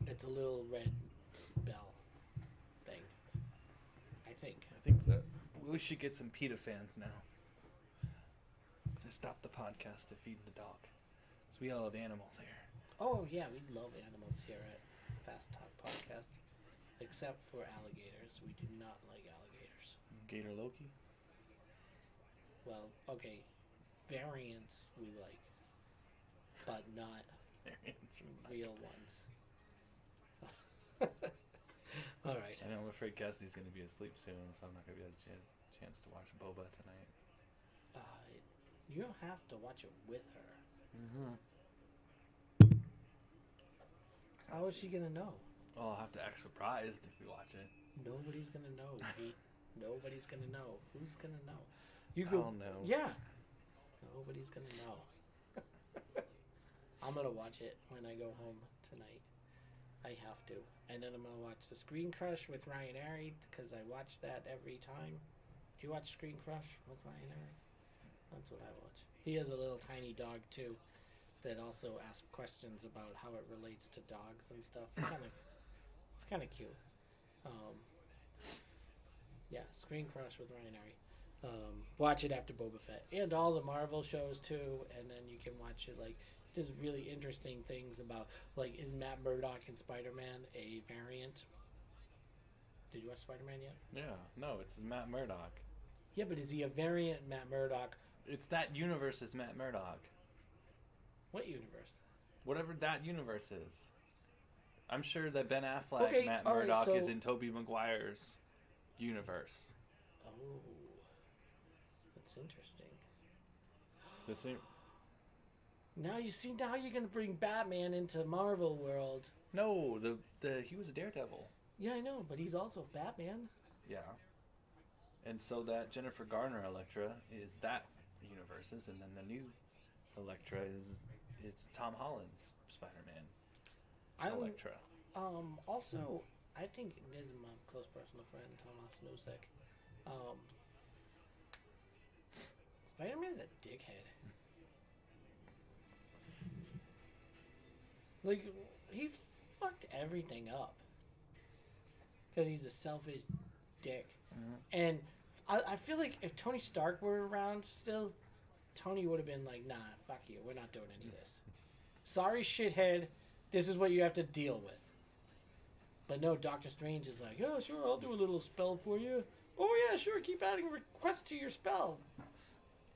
It's a little red bell thing, I think. I think that we should get some PETA fans now. To stop the podcast to feed the dog. So we all have animals here. Oh yeah, we love animals here at Fast Talk Podcast, except for alligators. We do not like alligators. Gator Loki? Well, okay, variants we like, but not Variants. real ones. All right. I know, I'm afraid Cassidy's going to be asleep soon, so I'm not going to be able to get a chance to watch Boba tonight. You don't have to watch it with her. Mm-hmm. How is she gonna know? Oh, I'll have to act surprised if we watch it. Nobody's gonna know, Pete. Nobody's gonna know. Who's gonna know? You I'll know. Yeah. Nobody's gonna know. I'm gonna watch it when I go home tonight. I have to. And then I'm gonna watch The Screen Crush with Ryan Airy, because I watch that every time. Do you watch Screen Crush with Ryan Airy? That's what I watch. He has a little tiny dog too, that also asks questions about how it relates to dogs and stuff. It's kind of cute. Yeah, Screen Crush with Ryan Airy. Watch it after Boba Fett and all the Marvel shows too, and then you can watch it like just really interesting things about, like, is Matt Murdock in Spider-Man a variant? Did you watch Spider-Man yet? Yeah, no, it's Matt Murdock. Yeah, but is he a variant Matt Murdock? It's that universe is Matt Murdock. What universe? Whatever that universe is. I'm sure that Ben Affleck, Okay, Matt all right, Murdock, so- is in Tobey Maguire's universe. Oh, that's interesting. The same. Now you see, now you're gonna bring Batman into Marvel world. No, he was a Daredevil. Yeah, I know, but he's also Batman. Yeah. And so that Jennifer Garner Elektra is that universe's, and then the new Elektra it's Tom Holland's Spider-Man. Elektra. Also, I think this is my close personal friend, Thomas Nosek. Spider-Man's a dickhead. Like, he fucked everything up. Because he's a selfish dick. Mhm. And I feel like if Tony Stark were around still, Tony would have been like, nah, fuck you. We're not doing any of this. Sorry, shithead. This is what you have to deal with. But no, Doctor Strange is like, yeah, sure, I'll do a little spell for you. Oh, yeah, sure, keep adding requests to your spell,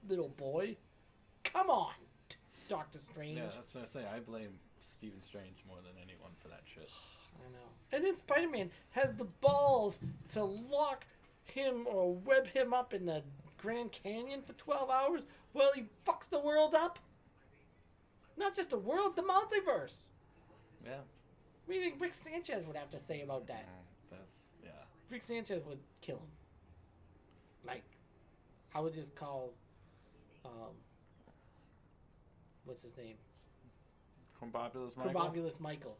little boy. Come on, Doctor Strange. Yeah, that's what I say. I blame Stephen Strange more than anyone for that shit. I know. And then Spider-Man has the balls to lock him or web him up in the Grand Canyon for 12 hours while he fucks the world up. Not just the world, the multiverse. Yeah. What do you think Rick Sanchez would have to say about that? That's, yeah. Rick Sanchez would kill him. Like, I would just call, what's his name? Combobulous Michael? Probobulous Michael.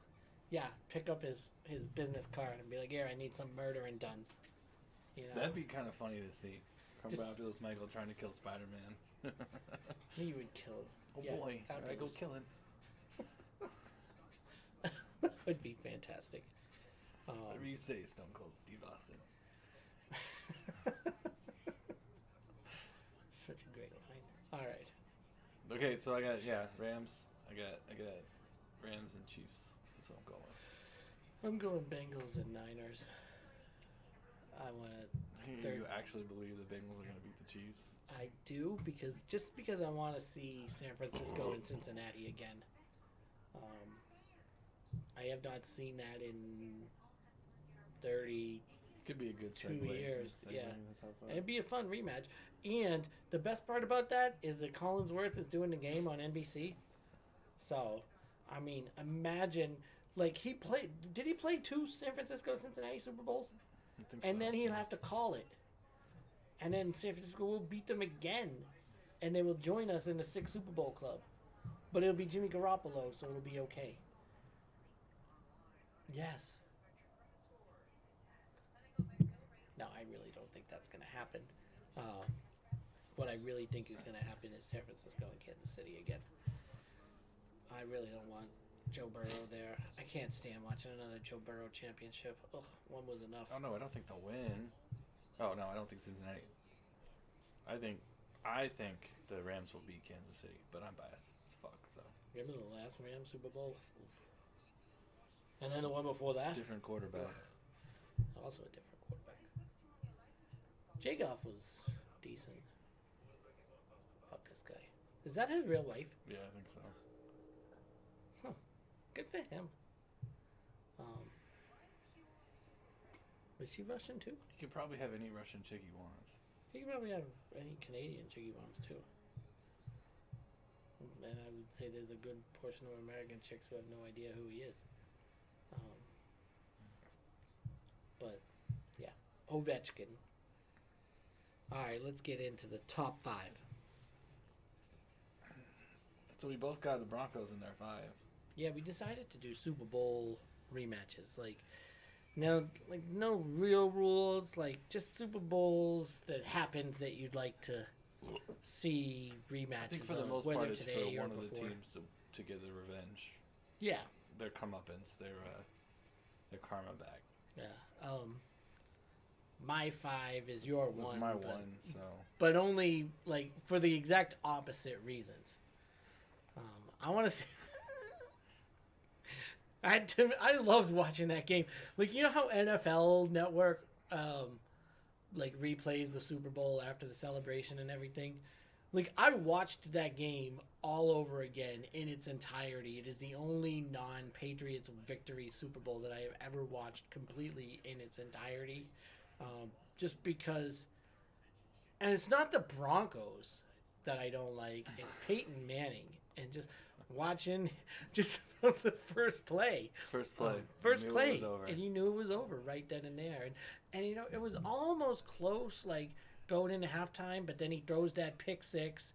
Yeah, pick up his business card and be like, here, I need some murdering done. You know? That'd be kind of funny to see. Combobulous Michael trying to kill Spider-Man. He would kill him. Oh Yeah, boy, I go fabulous. kill him. That would be fantastic. Whatever you say, Stone Cold Steve Austin. Such a great line. All right. Okay, so I got Rams. I got Rams and Chiefs. That's what I'm going with. I'm going Bengals and Niners. I want to. You actually believe the Bengals are going to beat the Chiefs? I do because I want to see San Francisco and Cincinnati again. I have not seen that in 30. Could be a good 2 segue. years, Segue yeah. into the top five. It'd be a fun rematch. And the best part about that is that Collinsworth is doing the game on NBC. So, I mean, imagine, like, he played. Did he play 2 San Francisco Cincinnati Super Bowls? I think And so. then he'll have to call it. And then San Francisco will beat them again. And they will join us in the 6 Super Bowl club. But it'll be Jimmy Garoppolo, so it'll be okay. Yes. No, I really don't think that's going to happen. What I really think is going to happen is San Francisco and Kansas City again. I really don't want Joe Burrow there. I can't stand watching another Joe Burrow championship. Ugh, one was enough. Oh no, I don't think they'll win. Oh no, I don't think Cincinnati. I think the Rams will beat Kansas City, but I'm biased as fuck. So Remember the last Rams Super Bowl? Oof. And then the one before that? different quarterback. Also a different quarterback. Jagoff was decent. Fuck this guy. Is that his real wife? Yeah, I think so. Good for him. Was she Russian too? He can probably have any Russian chick he wants. He can probably have any Canadian chick he wants too. And I would say there's a good portion of American chicks who have no idea who he is. But, yeah. Ovechkin. Alright, let's get into the top 5. So we both got the Broncos in their 5. Yeah, we decided to do Super Bowl rematches. No real rules. Just Super Bowls that happened that you'd like to see rematches. I think for the of, most whether part, it's for today or one of the before. teams to get their revenge, Yeah, their comeuppance, their karma back. yeah. My 5 is your It was one. my but, one, so but only for the exact opposite reasons. I want to see. I loved watching that game. You know how NFL Network replays the Super Bowl after the celebration and everything? I watched that game all over again in its entirety. It is the only non-Patriots victory Super Bowl that I have ever watched completely in its entirety. Just because... And it's not the Broncos that I don't like. It's Peyton Manning. And just watching just from the first play. first play, First knew it play. was over. And you knew it was over right then and there. And it was almost close, going into halftime, but then he throws that pick 6.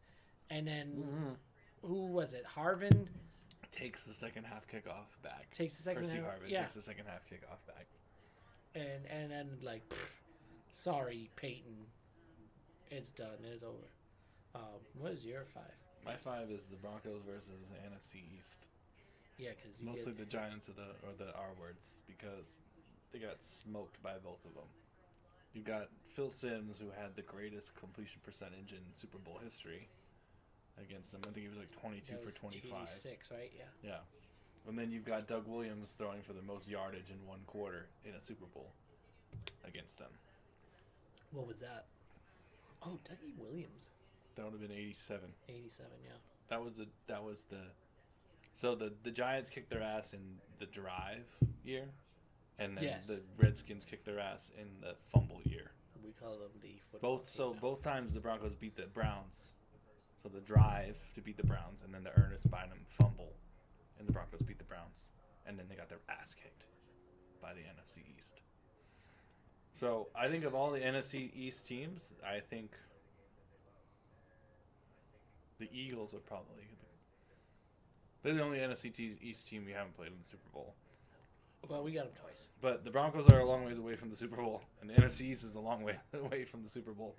And then, who was it? Harvin Takes the second half kickoff back. takes the second Percy half. Harvin Yeah. takes the second half kickoff back. And then, sorry, Peyton. It's done. It's over. What is your 5? My 5 is the Broncos versus the NFC East. Yeah, because Mostly the Giants or the R words, because they got smoked by both of them. You got Phil Simms, who had the greatest completion percentage in Super Bowl history against them. I think he was like 22 for 25. 86, right? Yeah. Yeah. And then you've got Doug Williams throwing for the most yardage in one quarter in a Super Bowl against them. What was that? Oh, Dougie Williams. That would have been 87. 87, yeah. That was the so the Giants kicked their ass in the drive year, and then Yes. the Redskins kicked their ass in the fumble year. We call them the football team now. Both times the Broncos beat the Browns. So the drive to beat the Browns, and then the Ernest Bynum fumble, and the Broncos beat the Browns, and then they got their ass kicked by the NFC East. So I think of all the NFC East teams, I think the Eagles are probably they're the only NFC East team we haven't played in the Super Bowl. Well, we got them twice. But the Broncos are a long ways away from the Super Bowl, and the NFC East is a long way away from the Super Bowl.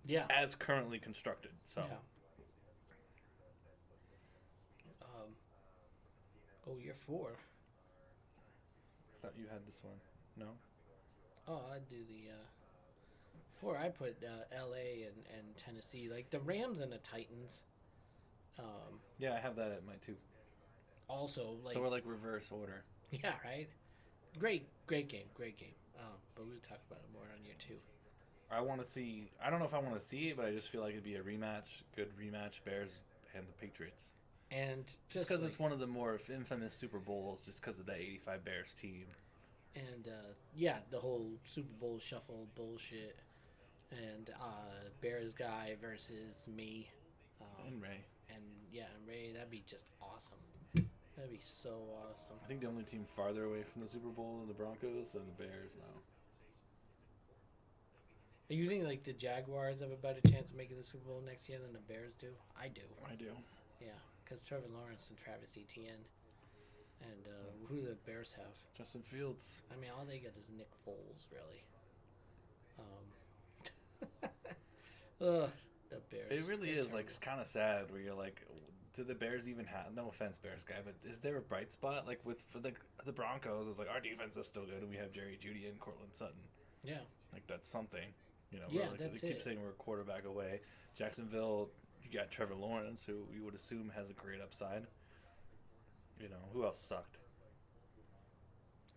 Yeah. As currently constructed. So Yeah. You're 4. I thought you had this one. No? Oh, I'd do the 4. I put L.A. and Tennessee. Like, the Rams and the Titans. Yeah, I have that at my 2. Also, like... So we're like reverse order. Yeah, right? Great game. But we'll talk about it more on year 2. I want to see... I don't know if I want to see it, but I just feel like it'd be a rematch. Good rematch. Bears and the Patriots. And Just because it's one of the more infamous Super Bowls, just because of that 85 Bears team. And, the whole Super Bowl shuffle bullshit. And Bears guy versus me. And Ray. And, Ray, that'd be just awesome. That'd be so awesome. I think the only team farther away from the Super Bowl are the Broncos and the Bears now. You think, like, the Jaguars have a better chance of making the Super Bowl next year than the Bears do? I do. I do. Yeah, because Trevor Lawrence and Travis Etienne. And who do the Bears have? Justin Fields. I mean, all they get is Nick Foles, really. The Bears. It really They're is, like, terrible. it's kind of sad where you're like, do the Bears even have... No offense, Bears guy, but is there a bright spot? Like, for the Broncos, it's like, our defense is still good, and we have Jerry Jeudy and Cortland Sutton. Yeah. Like, that's something. You know, Yeah, like, that's they keep it. saying we're a quarterback away. Jacksonville, you got Trevor Lawrence, who you would assume has a great upside. You know, who else sucked?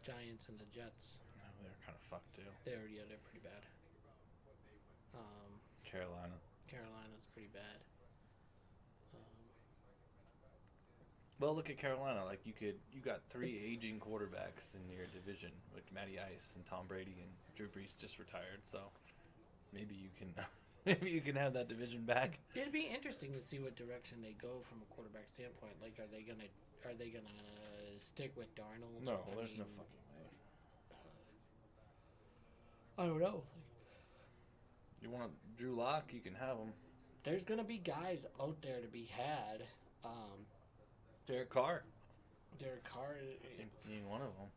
Giants and the Jets. Oh, they're kind of fucked, too. They're pretty bad. Carolina. Carolina's pretty bad. Well, look at Carolina. Like, you got 3 aging quarterbacks in your division with Matty Ice and Tom Brady, and Drew Brees just retired. So maybe you can have that division back. It'd be interesting to see what direction they go from a quarterback standpoint. Like, are they gonna stick with Darnold? No, I there's no mean, fucking way. I don't know. You want Drew Lock? You can have him. There's gonna be guys out there to be had. Derek Carr. Derek Carr. I think being one of them.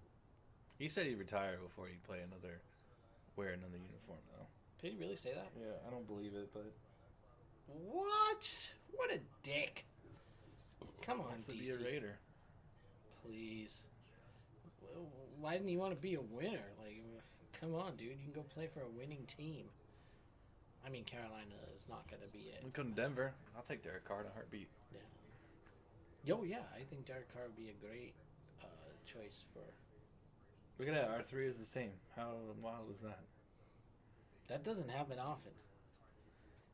He said he'd retire before he'd wear another uniform, though. Did he really say that? Yeah, I don't believe it, but What? What a dick! Come on, wants to be DC. a Raider. Please. Why didn't you want to be a winner? Like, come on, dude. You can go play for a winning team. I mean, Carolina is not going to be it. We come to Denver. I'll take Derek Carr in a heartbeat. Yeah. Yo, yeah. I think Derek Carr would be a great choice for... Look at that. Our 3 is the same. How wild is that? That doesn't happen often.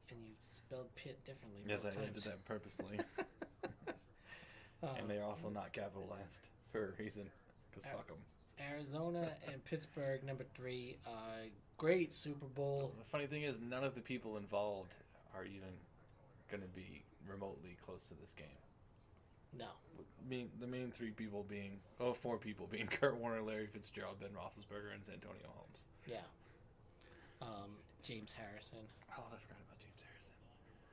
And you spelled Pitt differently Yes, I both did times. that purposely. And they're also not capitalized for a reason. Because fuck them. Arizona and Pittsburgh, number 3. Great Super Bowl. The funny thing is, none of the people involved are even going to be remotely close to this game. No. The main 4 people being Kurt Warner, Larry Fitzgerald, Ben Roethlisberger, and Antonio Holmes. Yeah. James Harrison. Oh, I forgot about James Harrison.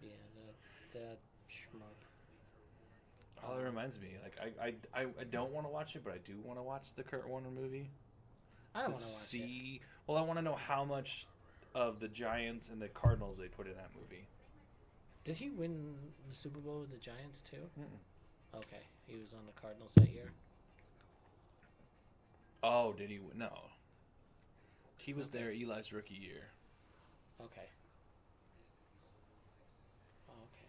Yeah, that schmuck. Oh, that reminds me. Like, I don't want to watch it, but I do want to watch the Kurt Warner movie. I don't To want to watch it. see. Well, I want to know how much of the Giants and the Cardinals they put in that movie. Did he win the Super Bowl with the Giants too? Mm-mm. Okay, he was on the Cardinals that year. Oh, did he? No. He was there Eli's rookie year. Okay. Oh, okay.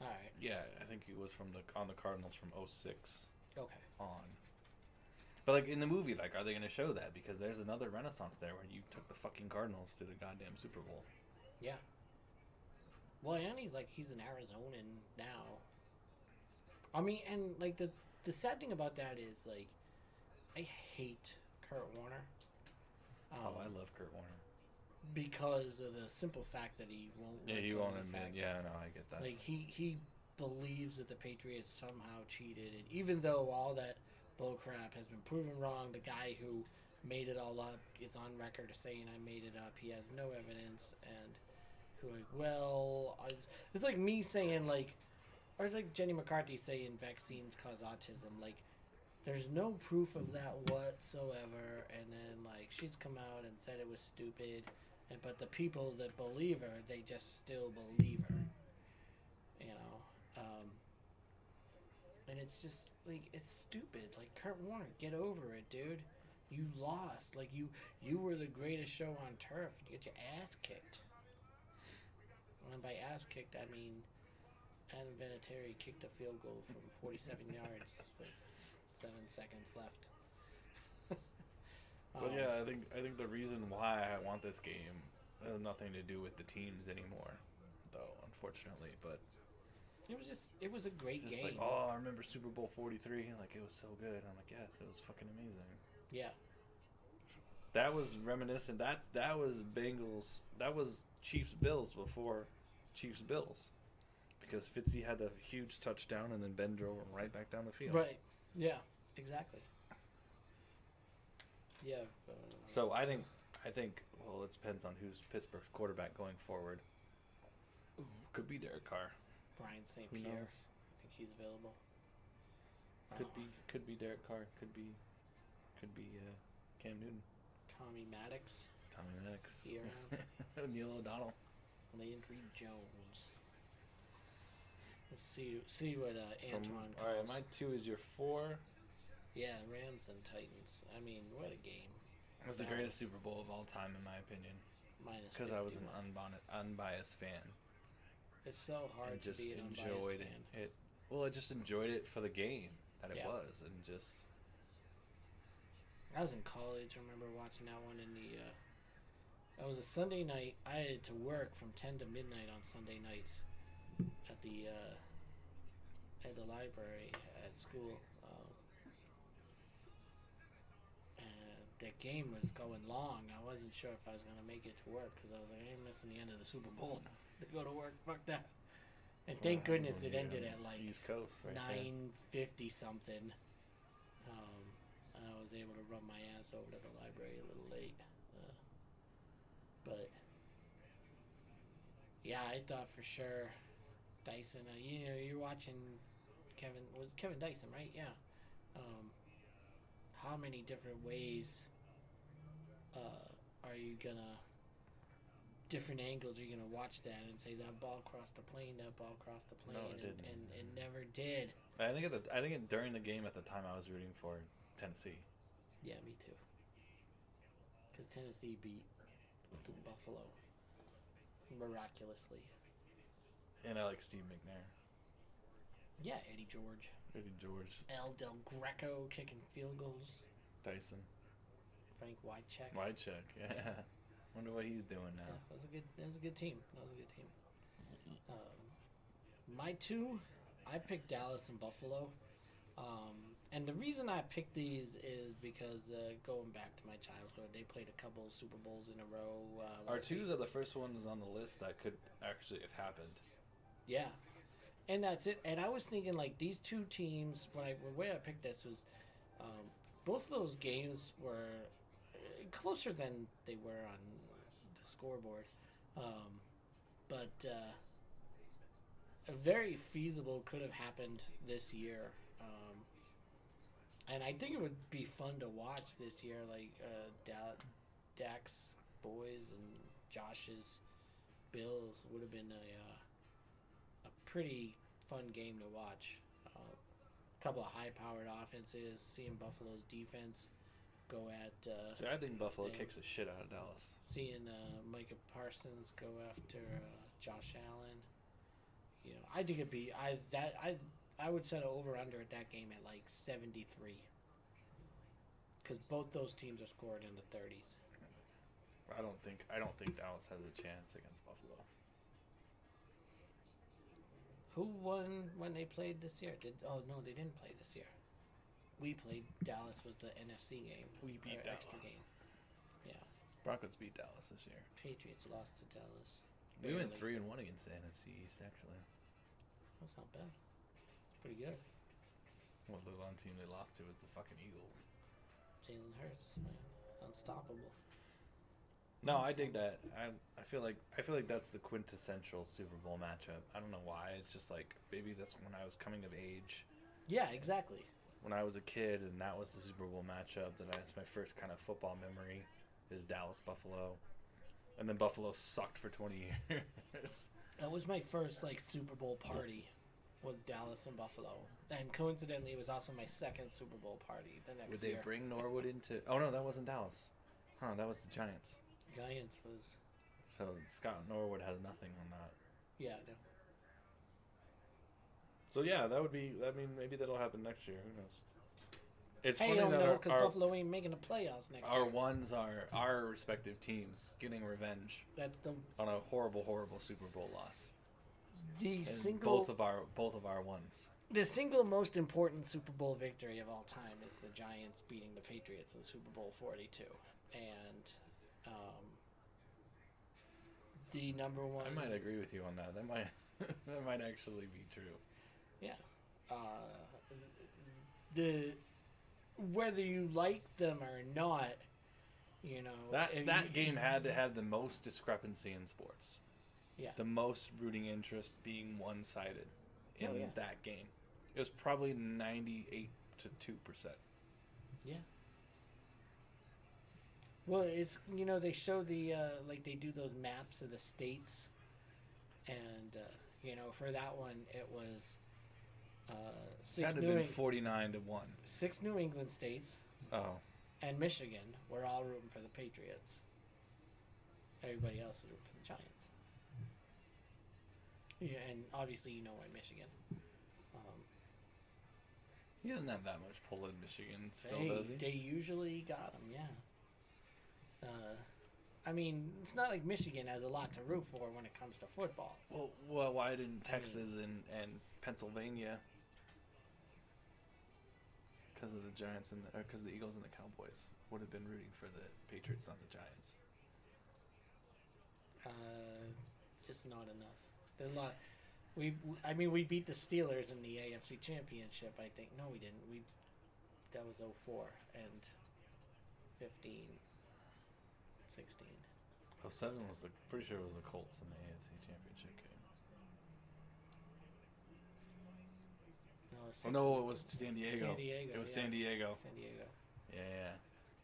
All right. Yeah, I think he was on the Cardinals from 06 Okay. on. But like in the movie, like, are they going to show that? Because there's another renaissance there where you took the fucking Cardinals to the goddamn Super Bowl. Yeah. Well, and he's an Arizonan now. I mean, and like the sad thing about that is like, I hate Kurt Warner. I love Kurt Warner. Because of the simple fact that he won't. Yeah, he won't admit. Yeah, no, I get that. Like he believes that the Patriots somehow cheated, and even though all that bullcrap has been proven wrong, the guy who made it all up is on record saying I made it up. He has no evidence, and who it's like me saying like, or it's like Jenny McCarthy saying vaccines cause autism. Like, there's no proof of that whatsoever, and then like she's come out and said it was stupid, but the people that believe her, they just still believe her, you know. And it's just like, it's stupid. Like, Kurt Warner, get over it, dude. You lost. Like, you were the greatest show on turf. You get your ass kicked. And by ass kicked, I mean Adam Vinatieri kicked a field goal from 47 yards with 7 seconds left. But yeah, I think the reason why I want this game has nothing to do with the teams anymore, though, unfortunately. But it was a great just game. like, oh, I remember Super Bowl 43. Like, it was so good. I'm like, yes, it was fucking amazing. Yeah. That was reminiscent. That was Bengals. That was Chiefs Bills before Chiefs Bills, because Fitzy had the huge touchdown and then Ben drove him right back down the field. Right. Yeah. Exactly. Yeah. So I think well, it depends on who's Pittsburgh's quarterback going forward. Ooh, could be Derek Carr. Brian St. Who Pierre. knows? I think he's available. Could be Derek Carr. Could be Cam Newton. Tommy Maddox. Here. Neil O'Donnell. Landry Jones. Let's see what Antoine calls. All right, my 2 is your 4. Yeah, Rams and Titans. I mean, what a game. It was the greatest Super Bowl of all time, in my opinion. Because I was an unbiased fan. It's so hard and just to be an unbiased enjoyed fan. it. Well, I just enjoyed it for the game that it Yeah. was, and just. I was in college. I remember watching that one in the. That was a Sunday night. I had to work from 10 to midnight on Sunday nights at the library at school. And the game was going long. I wasn't sure if I was going to make it to work because I was like, I ain't missing the end of the Super Bowl to go to work. Fuck that. And thank goodness it ended at like East Coast, right 9:50 something. And I was able to run my ass over to the library a little late. But yeah, I thought for sure Dyson. You're watching Kevin Dyson, right? Yeah. How many different ways are you gonna? Different angles are you gonna watch that and say that ball crossed the plane, that ball crossed the plane, No, it didn't. and it never did. I think during the game at the time I was rooting for Tennessee. Yeah, me too. Because Tennessee beat Buffalo miraculously. And I like Steve McNair. Yeah, Eddie George. El Del Greco kicking field goals. Dyson. Frank Wycheck. Yeah. Wonder what he's doing now. Yeah, that was a good team. My 2, I picked Dallas and Buffalo. And the reason I picked these is because going back to my childhood, they played a couple Super Bowls in a row. Our 2s are the first ones on the list that could actually have happened. Yeah. And that's it. And I was thinking, like, these 2 teams, the way I picked this was both of those games were closer than they were on the scoreboard. But very feasible could have happened this year. And I think it would be fun to watch this year, like Dak's boys and Josh's Bills would have been a pretty fun game to watch. A couple of high-powered offenses, seeing Buffalo's defense go at See, I think Buffalo Yeah. kicks the shit out of Dallas. seeing Micah Parsons go after Josh Allen. I think it'd be I would set an over/under at that game at like 73, because both those teams are scored in the 30s. I don't think Dallas has a chance against Buffalo. Who won when they played this year? No, they didn't play this year. We played. Dallas was the NFC game. We beat Or extra Dallas. game. Yeah, Broncos beat Dallas this year. Patriots lost to Dallas. We went Barely. 3-1 against the NFC East, actually. That's not bad. It's pretty good. Well, the one team they lost to was the fucking Eagles. Jalen Hurts, man, unstoppable. No, I dig that. I feel like that's the quintessential Super Bowl matchup. I don't know why. It's just like maybe that's when I was coming of age. Yeah, exactly. When I was a kid, and that was the Super Bowl matchup. That's my first kind of football memory. Is Dallas Buffalo, and then Buffalo sucked for 20 years. That was my first Super Bowl party. Was Dallas and Buffalo, and coincidentally, it was also my second Super Bowl party the next Would year. they bring Norwood into? Oh no, that wasn't Dallas. Huh? That was the Giants. Giants was So Scott Norwood has nothing on that. yeah. No. So yeah, that would be. I mean, maybe that'll happen next year. Who knows? It's Hey, funny don't that know because Buffalo ain't making the playoffs next our year. ones are our respective teams getting revenge That's the on a horrible Super Bowl loss. And single both of our ones. the single most important Super Bowl victory of all time is the Giants beating the Patriots in Super Bowl 42, and the number one. I might agree with you on that. That might that might actually be true. Yeah. The whether you like them or not, if That you- game had to have the most discrepancy in sports. Yeah. The most rooting interest being one-sided in Oh, yeah. that game. It was probably 98 to 2%. Yeah. Well, it's they show the they do those maps of the states, and for that one it was It six had to New have been Eng- 49 to 1. 6 New England states Oh. and Michigan were all rooting for the Patriots. Everybody else was rooting for the Giants. Yeah, and obviously why Michigan. He doesn't have that much pull in Michigan still, Hey, does he? they usually got them, yeah. I mean, it's not like Michigan has a lot to root for when it comes to football. Well, why didn't Texas and Pennsylvania? Because of the Giants and because the Eagles and the Cowboys would have been rooting for the Patriots, not the Giants. Just not enough. There's a lot. We beat the Steelers in the AFC Championship. I think no, we didn't. That was 04 and 15, 16. 07 was pretty sure it was the Colts in the AFC Championship game. No, it was Oh no, it was San Diego. San Diego. It was yeah. San Diego. San Diego. Yeah,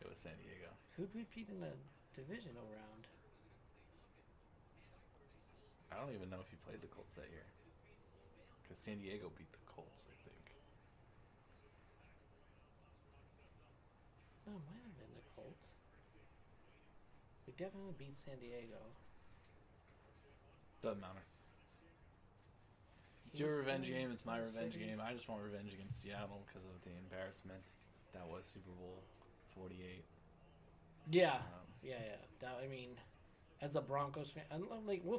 it was San Diego. Who'd we beat in the divisional round? I don't even know if he played the Colts that year. Because San Diego beat the Colts, I think. No, it might have been the Colts. We definitely beat San Diego. Doesn't matter. It's He your was, revenge uh, game. It's my he was revenge 30. game. I just want revenge against Seattle because of the embarrassment that was Super Bowl 48. Yeah, Um, yeah. I mean, as a Broncos fan,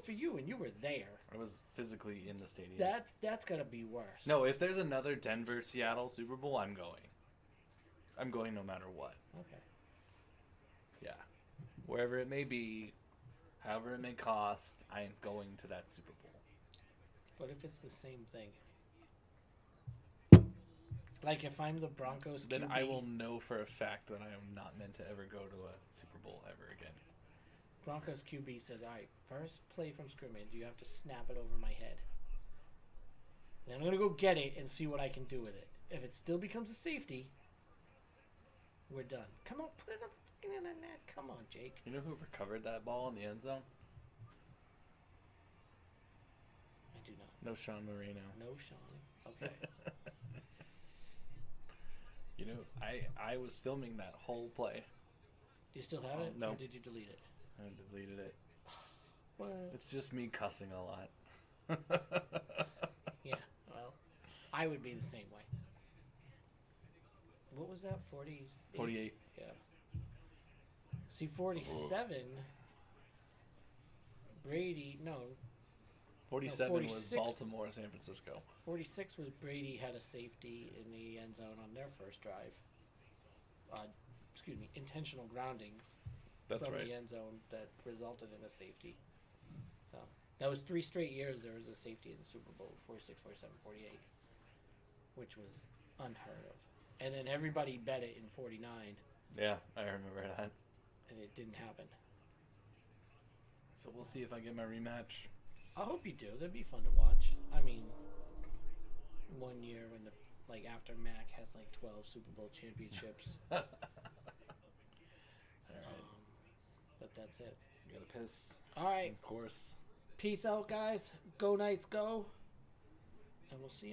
for you, and you were there. I was physically in the stadium. That's gotta be worse. No, if there's another Denver Seattle Super Bowl, I'm going. I'm going no matter what. Okay. Yeah. Wherever it may be, however it may cost, I am going to that Super Bowl. What if it's the same thing? Like if I'm the Broncos Then QB, I will know for a fact that I am not meant to ever go to a Super Bowl ever again. Broncos QB says, "All right, first play from scrimmage, you have to snap it over my head. And I'm gonna go get it and see what I can do with it. If it still becomes a safety, we're done. Come on, put it fucking in the net. Come on, Jake. You know who recovered that ball in the end zone? do not. No Sean Moreno. No Sean. Okay. You know, I was filming that whole play. Do you still have it? No. Or did you delete it? I deleted it. What? It's just me cussing a lot. Yeah, well, I would be the same way. What was that? 48. Yeah. See, 47. Brady, no. 47 was 46. Baltimore, San Francisco. 46 was Brady had a safety in the end zone on their first drive. Intentional grounding That's from right. the end zone that resulted in a safety. So that was 3 straight years there was a safety in the Super Bowl, 46, 47, 48, which was unheard of. And then everybody bet it in 49, Yeah, I remember that. and it didn't happen. So we'll see if I get my rematch. I hope you do. That'd be fun to watch. I mean, one year when after Mac has 12 Super Bowl championships. All right. But that's it. You gotta piss. All right. Of course. Peace out, guys. Go Knights, go. And we'll see you.